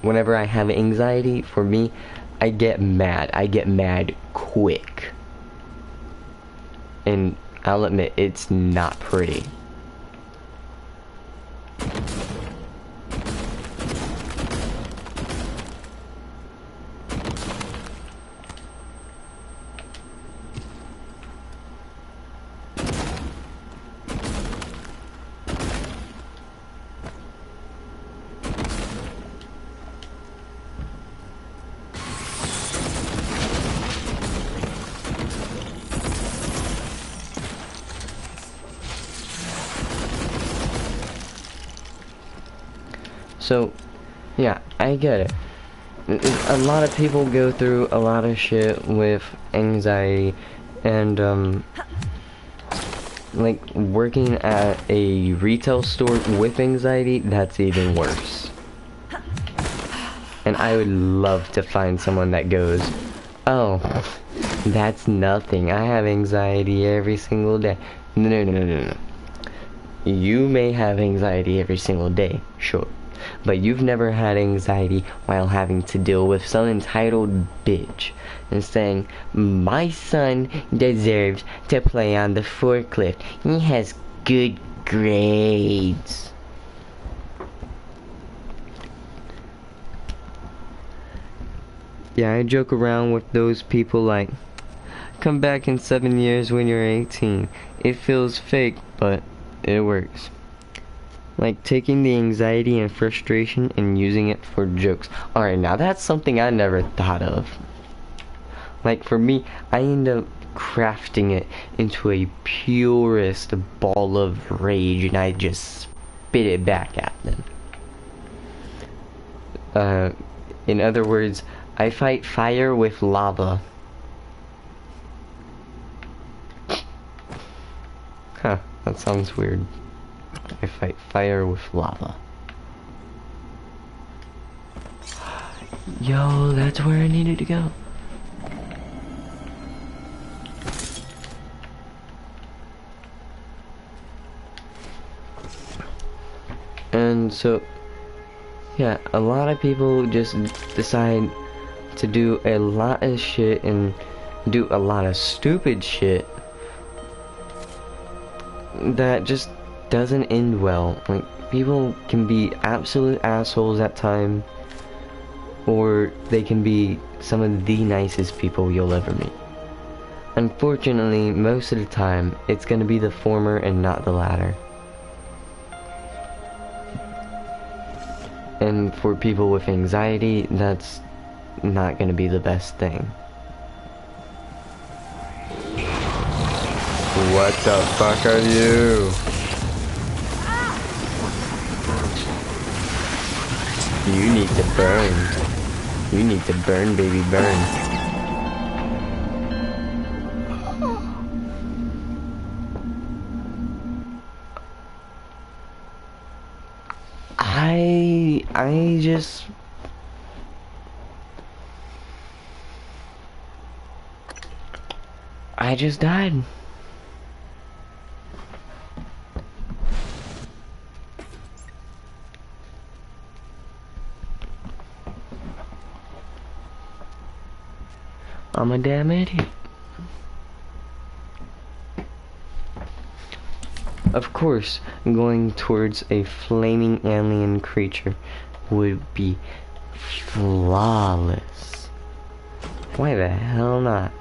whenever I have anxiety, for me, I get mad quick, and I'll admit it's not pretty. So, yeah, I get it. A lot of people go through a lot of shit with anxiety, and, like, working at a retail store with anxiety, that's even worse. And I would love to find someone that goes, oh, that's nothing. I have anxiety every single day. No. You may have anxiety every single day, sure. But you've never had anxiety while having to deal with some entitled bitch and saying, my son deserves to play on the forklift. He has good grades. Yeah, I joke around with those people like, come back in 7 years when you're 18. It feels fake, but it works. Like taking the anxiety and frustration and using it for jokes. Alright, now that's something I never thought of. Like for me, I end up crafting it into a purest ball of rage and I just spit it back at them. In other words, I fight fire with lava. Huh, that sounds weird. I fight fire with lava. Yo, that's where I needed to go. And so, yeah, a lot of people just decide to do a lot of shit and do a lot of stupid shit that just doesn't end well. Like, people can be absolute assholes at times, or they can be some of the nicest people you'll ever meet. Unfortunately, most of the time, it's gonna be the former and not the latter. And for people with anxiety, that's not gonna be the best thing. What the fuck are you? You need to burn. You need to burn, baby, burn. I just died. I'm a damn idiot. Of course, going towards a flaming alien creature would be flawless. Why the hell not?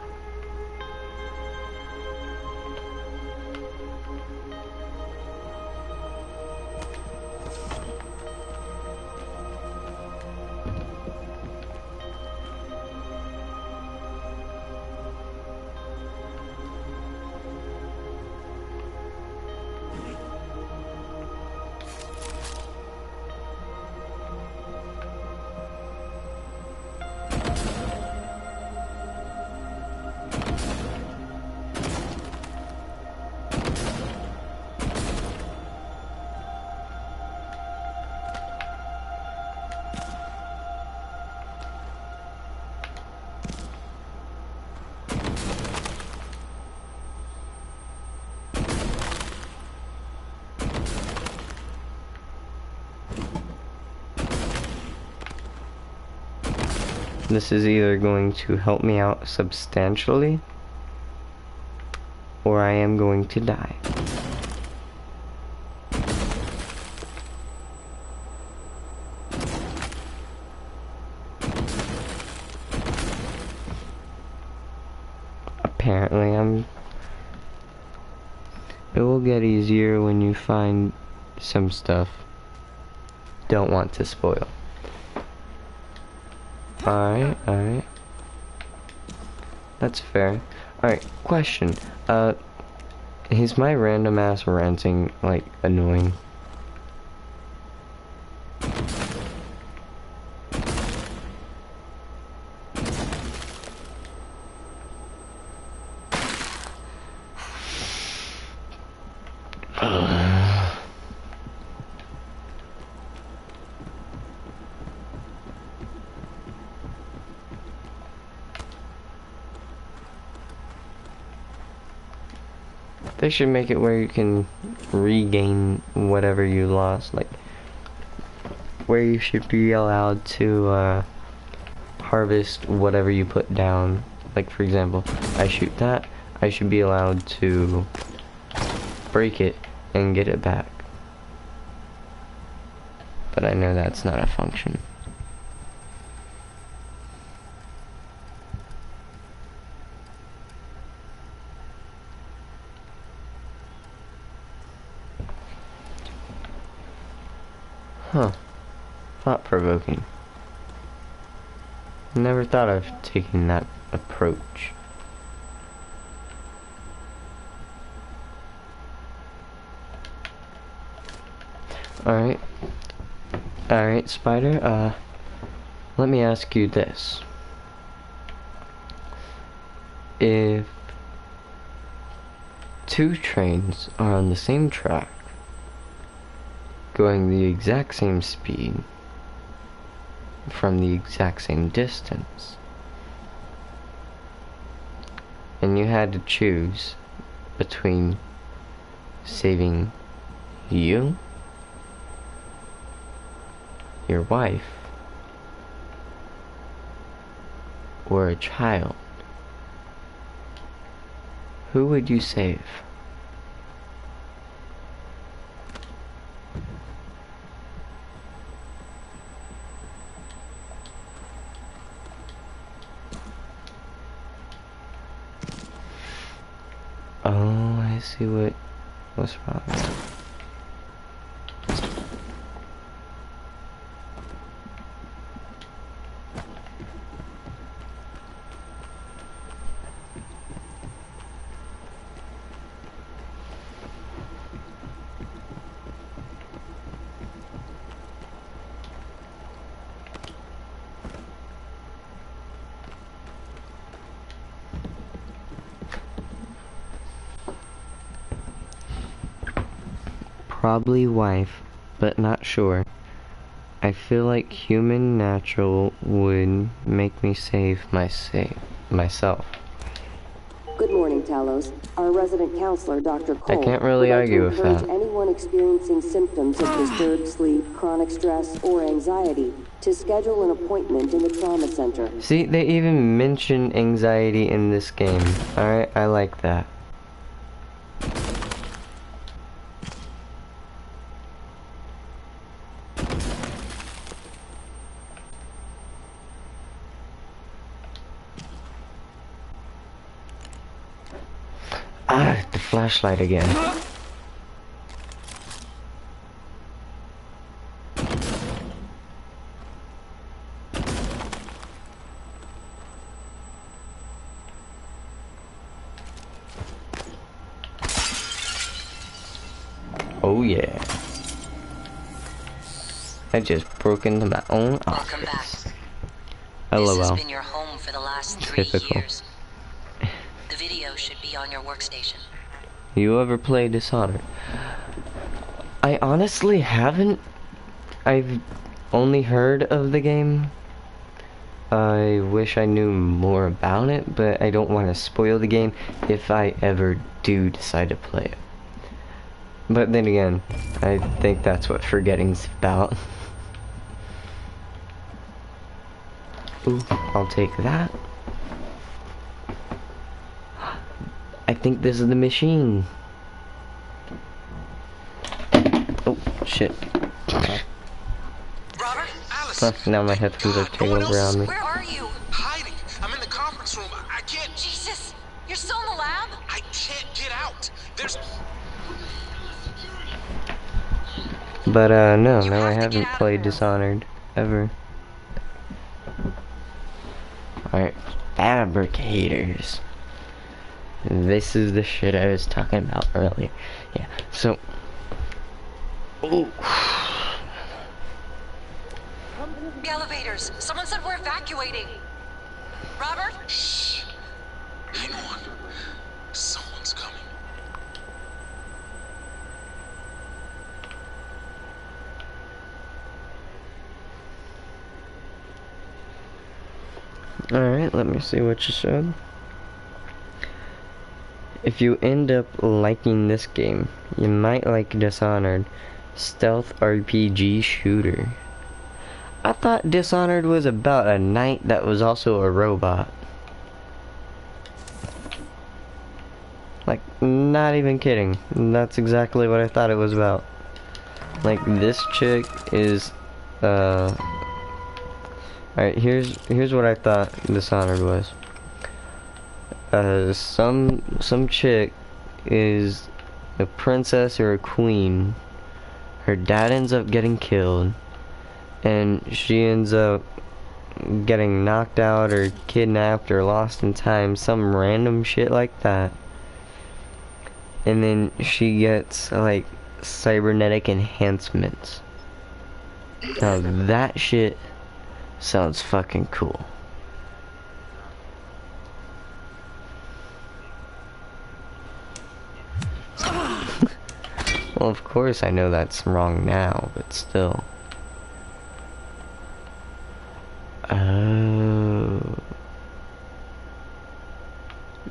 This is either going to help me out substantially, or I am going to die. Apparently, it will get easier when you find some stuff. Don't want to spoil. Alright. That's fair. Alright, question. Is my random ass ranting, like, annoying? They should make it where you can regain whatever you lost, like where you should be allowed to harvest whatever you put down. Like, for example, I shoot that, I should be allowed to break it and get it back. But I know that's not a function. Huh. Thought-provoking. Never thought of taking that approach. Alright. Alright, Spider, let me ask you this. If two trains are on the same track, going the exact same speed, from the exact same distance, and you had to choose between saving you, your wife, or a child, who would you save? Oh, I see what's wrong. Probably wife, but not sure. I feel like human natural would make me save myself. Good morning, Talos. Our resident counselor, Dr. Cole, I can't really argue with encourage that. anyone experiencing symptoms of disturbed sleep, chronic stress, or anxiety to schedule an appointment in the trauma center. See, they even mention anxiety in this game. Alright, I like that. Ah, the flashlight again. Oh yeah. I just broke into my own Welcome back. office. This has LOL. been your home for the last 3 Typical. years. The video should be on your workstation. You ever play Dishonored? I honestly haven't. I've only heard of the game. I wish I knew more about it, but I don't want to spoil the game if I ever do decide to play it. But then again, I think that's what forgetting's about. Ooh, I'll take that. I think this is the machine. Oh, shit. Robert? Alice. Huh, now my headphones are taking over on me. Where are you? Hiding. I'm in the conference room. I can't. Jesus! You're still in the lab? I can't get out. There's. But, no, I haven't played Dishonored, ever. Alright, fabricators. This is the shit I was talking about earlier. Yeah, so... Oh. The elevators! Someone said we're evacuating! Robert? Shh. Hang on. Someone's coming. Alright, let me see what you said. If you end up liking this game, you might like Dishonored. Stealth RPG shooter. I thought Dishonored was about a knight that was also a robot. Like, not even kidding. That's exactly what I thought it was about. Like, this chick is, Alright, here's what I thought Dishonored was. Some chick is a princess or a queen. Her dad ends up getting killed, and she ends up getting knocked out or kidnapped or lost in time, some random shit like that. And then she gets like cybernetic enhancements. Now that shit sounds fucking cool. Well, of course I know that's wrong now, but still. Oh.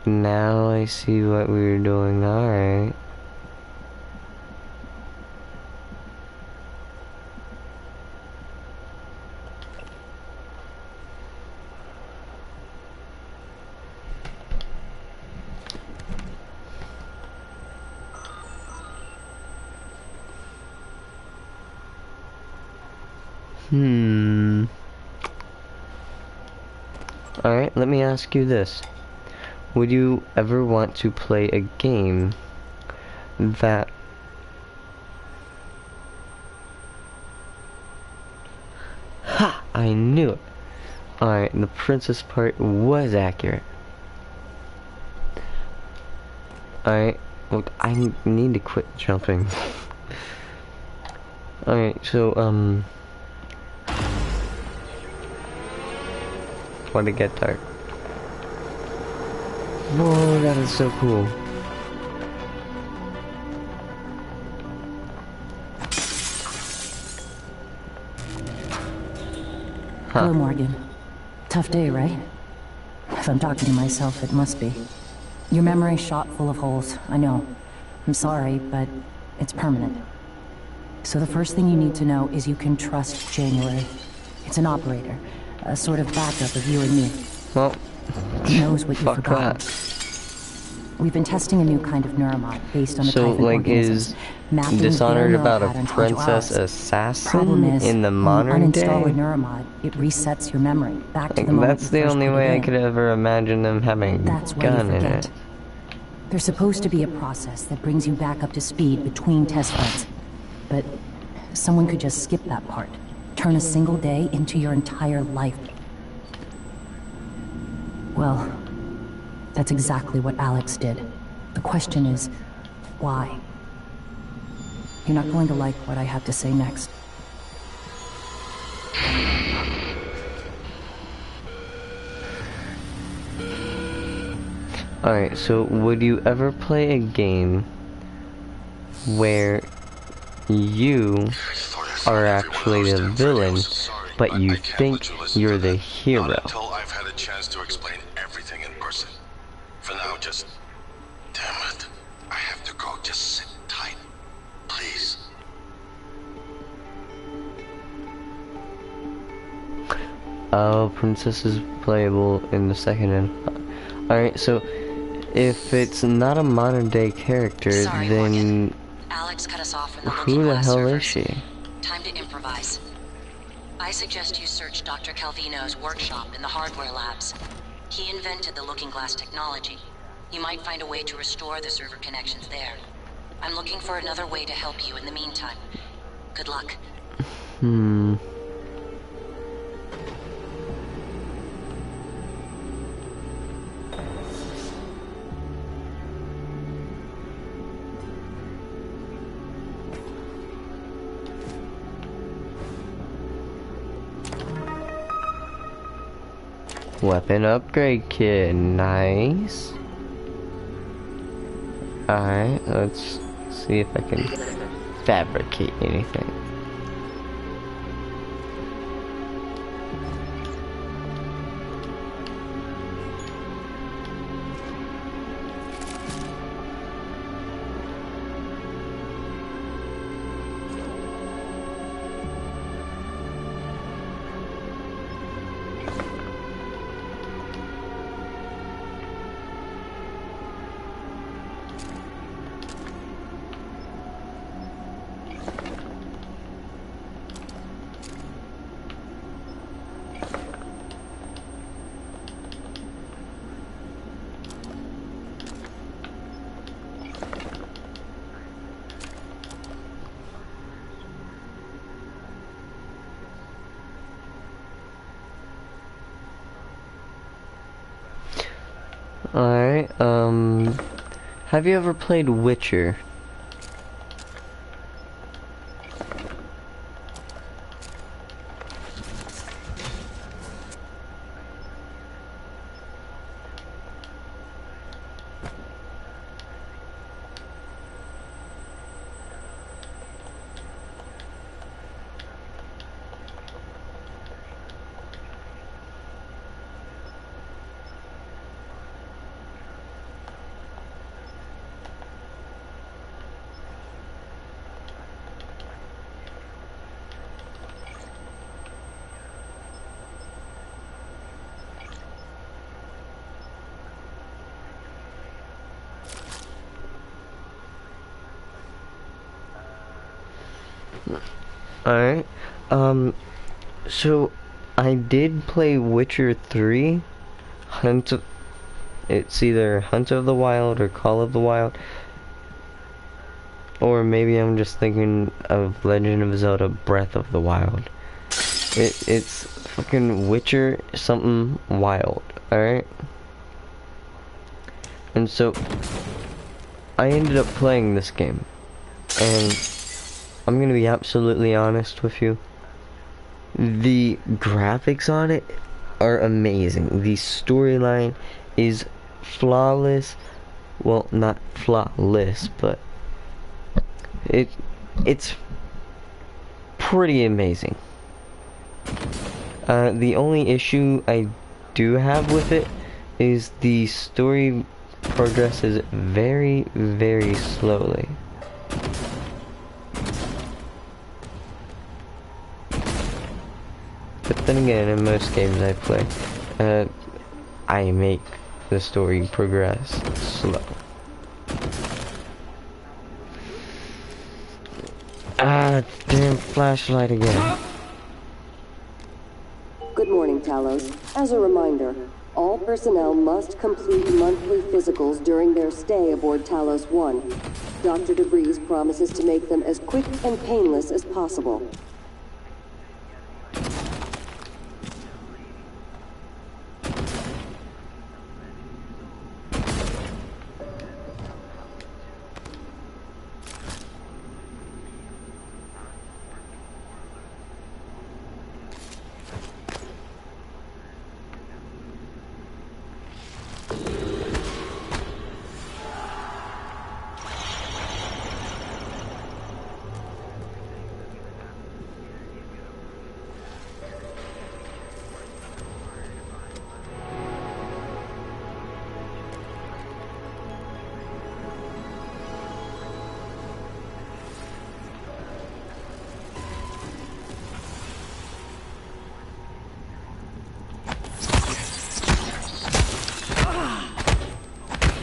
Now I see what we were doing, alright. Alright, let me ask you this. Would you ever want to play a game that ha! I knew it. Alright, the princess part was accurate. Alright, look, I need to quit jumping. Alright, so, when it get dark. Whoa, that is so cool. Hello, Morgan. Tough day, right? If I'm talking to myself, it must be. Your memory's shot full of holes, I know. I'm sorry, but it's permanent. So the first thing you need to know is you can trust January. It's an operator, a sort of backup of you and me. Well, he knows what you've fuck forgotten. that. We've been testing a new kind of neuromod based on the So, Typhon like, organisms, is mapping Dishonored their neural about a patterns onto princess ours. assassin Problem is, in the when modern you day? uninstall a neuromod, it resets your memory back to Like, the moment that's you the first only put it way I in. could ever imagine them having a That's why you gun in forget. it. There's supposed to be a process that brings you back up to speed between test runs. But someone could just skip that part. Turn a single day into your entire life. Well, that's exactly what Alex did. The question is, why? You're not going to like what I have to say next. Alright, so would you ever play a game where you are actually the villain, but you think you're the hero? Not until I've had a chance to explain everything in person. For now, just... Damn it. I have to go. Just sit tight. Please. Princess is playable in the second and... Alright, so if it's not a modern day character, Sorry, then Morgan. Alex cut us off from the who the hell is she? Time to improvise. I suggest you search Dr. Calvino's workshop in the hardware labs. He invented the Looking Glass technology. You might find a way to restore the server connections there. I'm looking for another way to help you in the meantime. Good luck. Weapon upgrade kit, nice. Alright, let's see if I can fabricate anything. Alright, have you ever played Witcher? Alright, so I did play Witcher 3, it's either Hunt of the Wild or Call of the Wild, or maybe I'm just thinking of Legend of Zelda Breath of the Wild. It's fucking Witcher something wild, alright? And so, I ended up playing this game, and I'm gonna be absolutely honest with you. The graphics on it are amazing. The storyline is flawless. Well, not flawless, but it's pretty amazing. The only issue I do have with it is the story progresses very, very slowly. But then again, in most games I play, I make the story progress slow. Ah, damn flashlight again. Good morning, Talos. As a reminder, all personnel must complete monthly physicals during their stay aboard Talos 1. Dr. DeVries promises to make them as quick and painless as possible.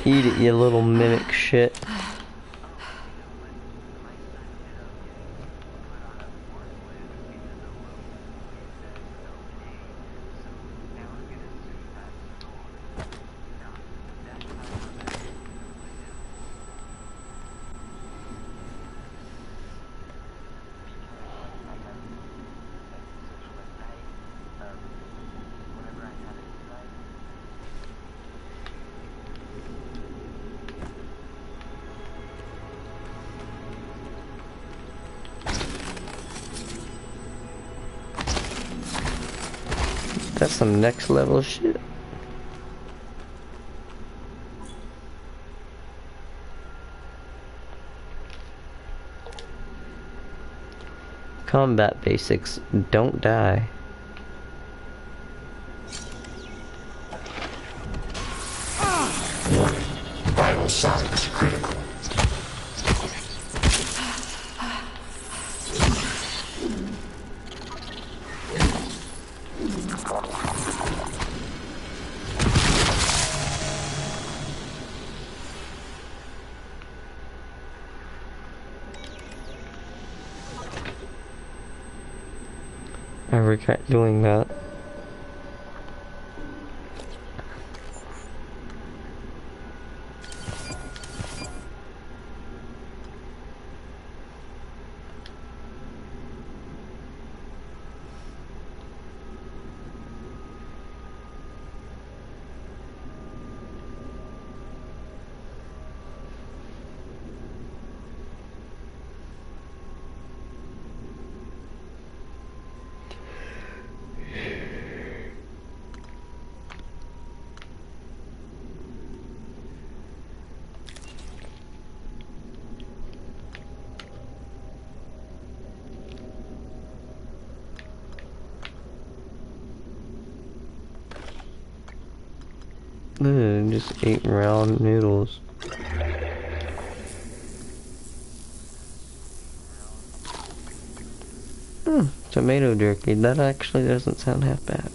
Eat it, you little mimic shit. That's some next level shit. Combat basics, don't die. Vital signs critical. I regret doing that. Just ate round noodles. Tomato jerky, that actually doesn't sound half bad.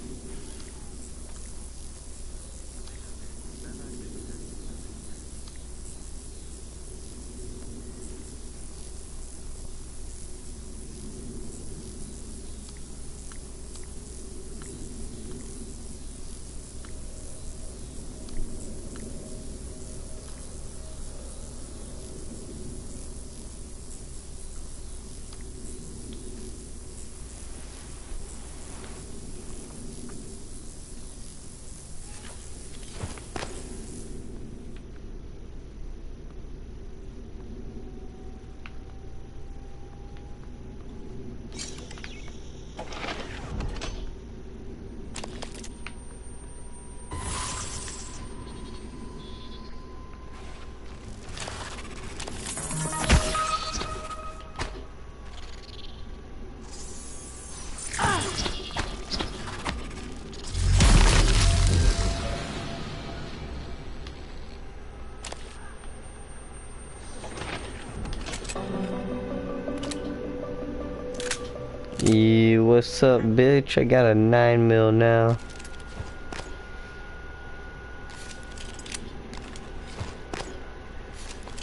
Yeah, what's up, bitch? I got a 9mm now.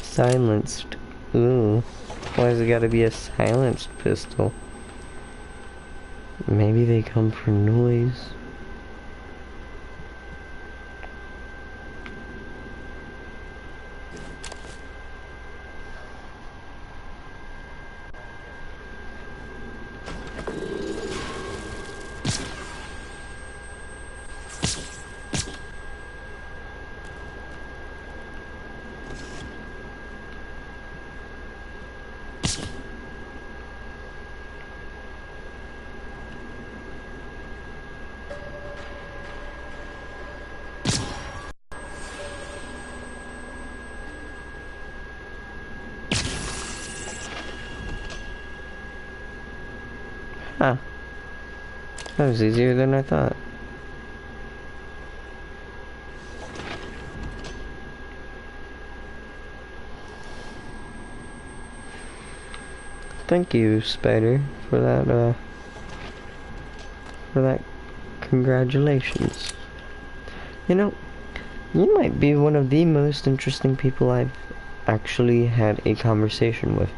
Silenced. Ooh. Why does it gotta be a silenced pistol? Maybe they come for noise. Huh. That was easier than I thought. Thank you, Spider, for that congratulations. You know, you might be one of the most interesting people I've actually had a conversation with.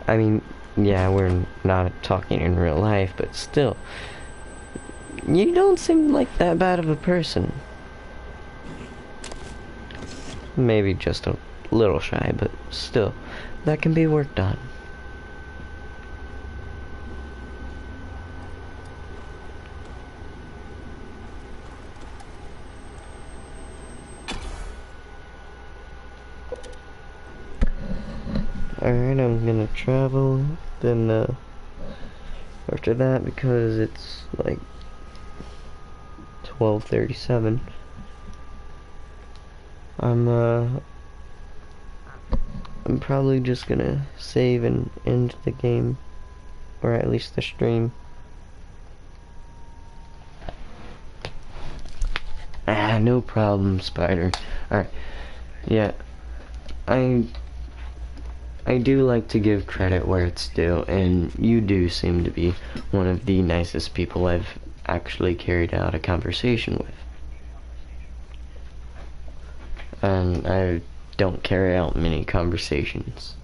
I mean, yeah, we're not talking in real life, but still. You don't seem like that bad of a person. Maybe just a little shy, but still, that can be worked on. Alright, I'm gonna travel, then after that, because it's like 12:37, I'm probably just gonna save and end the game, or at least the stream. Ah, no problem, Spider. Alright, yeah, I do like to give credit where it's due, and you do seem to be one of the nicest people I've actually carried out a conversation with. And I don't carry out many conversations.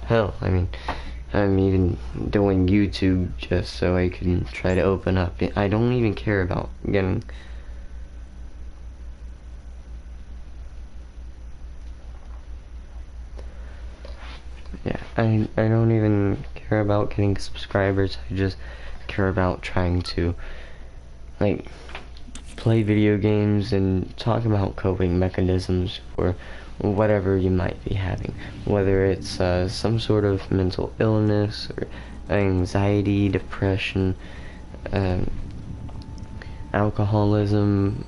Hell, I mean, I'm even doing YouTube just so I can try to open up. I don't even care about getting... Yeah, I don't even care about getting subscribers. I just care about trying to, like, play video games and talk about coping mechanisms for whatever you might be having. Whether it's some sort of mental illness, or anxiety, depression, alcoholism,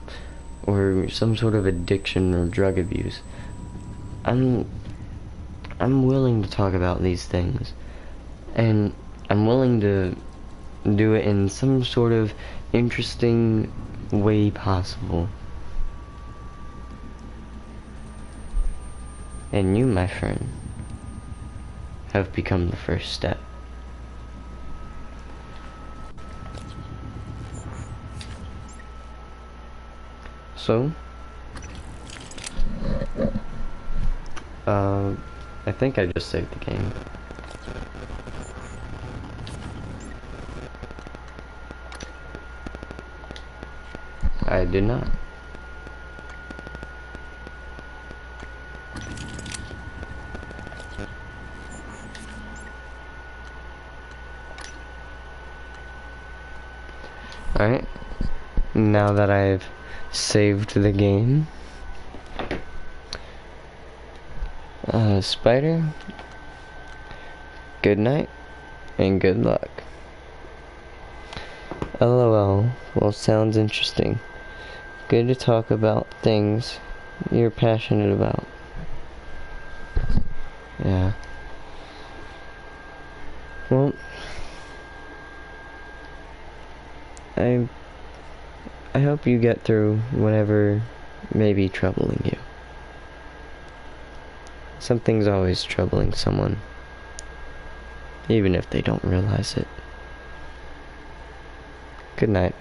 or some sort of addiction or drug abuse. I'm willing to talk about these things, and I'm willing to do it in some sort of interesting way possible. And you, my friend, have become the first step. So, I think I just saved the game. I did not. Alright, now that I've saved the game, Spider, good night and good luck. LOL, well, sounds interesting. Good to talk about things you're passionate about. Yeah. Well, I hope you get through whatever may be troubling you. Something's always troubling someone, even if they don't realize it. Good night.